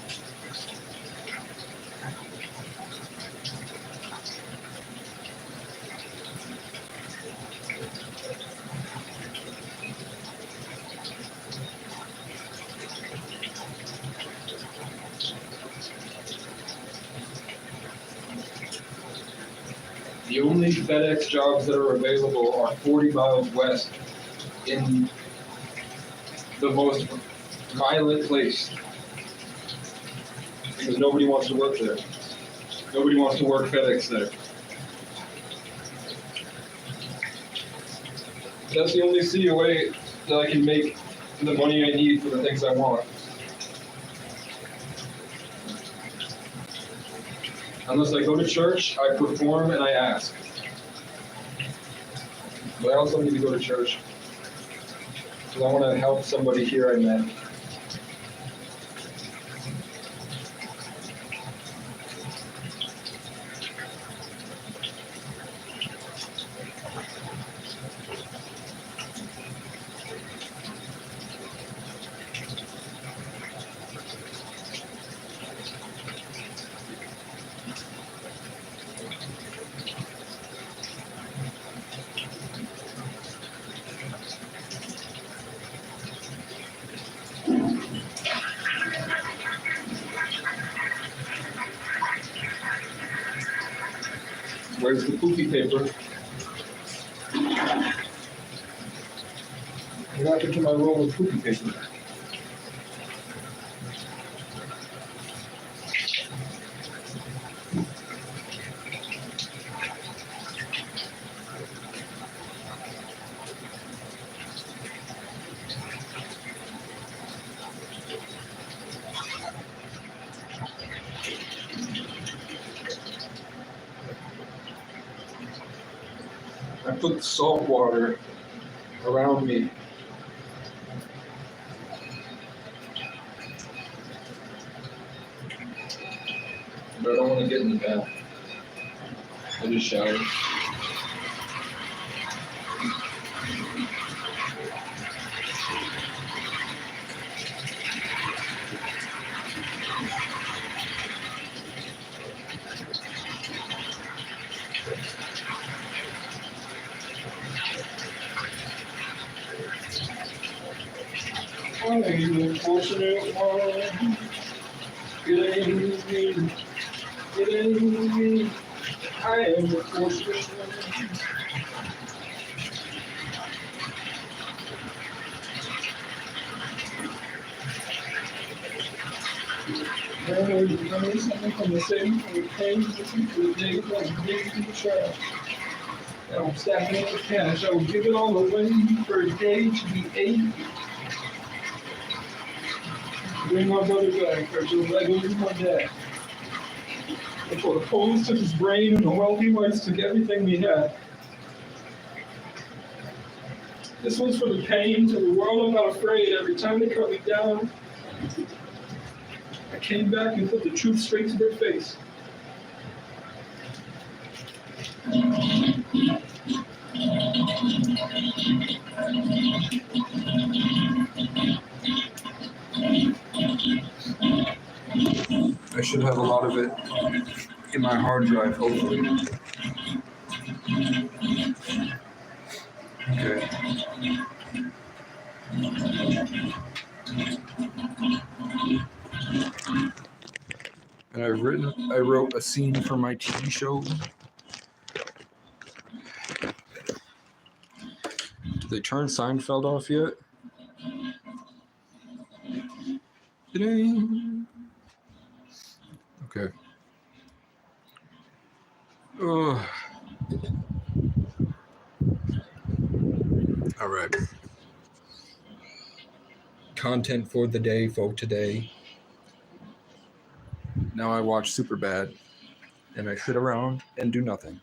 The only FedEx jobs that are available are 40 miles west in the most violent place. Because nobody wants to work there. Nobody wants to work FedEx there. That's the only city away that I can make the money I need for the things I want. Unless I go to church, I perform and I ask. But I also need to go to church. Because I want to help somebody here I met. Where's the poopy paper? What happened to my roll of poopy paper? put salt water around me. But I don't want to get in the bath. I just showered. I'm a fortunate one. It ain't me. It ain't me. I am a fortunate one. I need something from the same for the pain, listen to the day like digging in the trash. And I'm stacking up the cash. I will give it all away for a day to be 80. Bring my brother back, or just like lose my dad. Before the police took his brain and the wealthy whites took everything we had. This one's for the pain, to the world I'm not afraid. Every time they cut me down, I came back and put the truth straight to their face. I should have a lot of it in my hard drive, hopefully. Okay. And I wrote a scene for my TV show. Did they turn Seinfeld off yet? Okay. Oh. All right. Content for the day, for today. Now I watch Superbad, and I sit around and do nothing.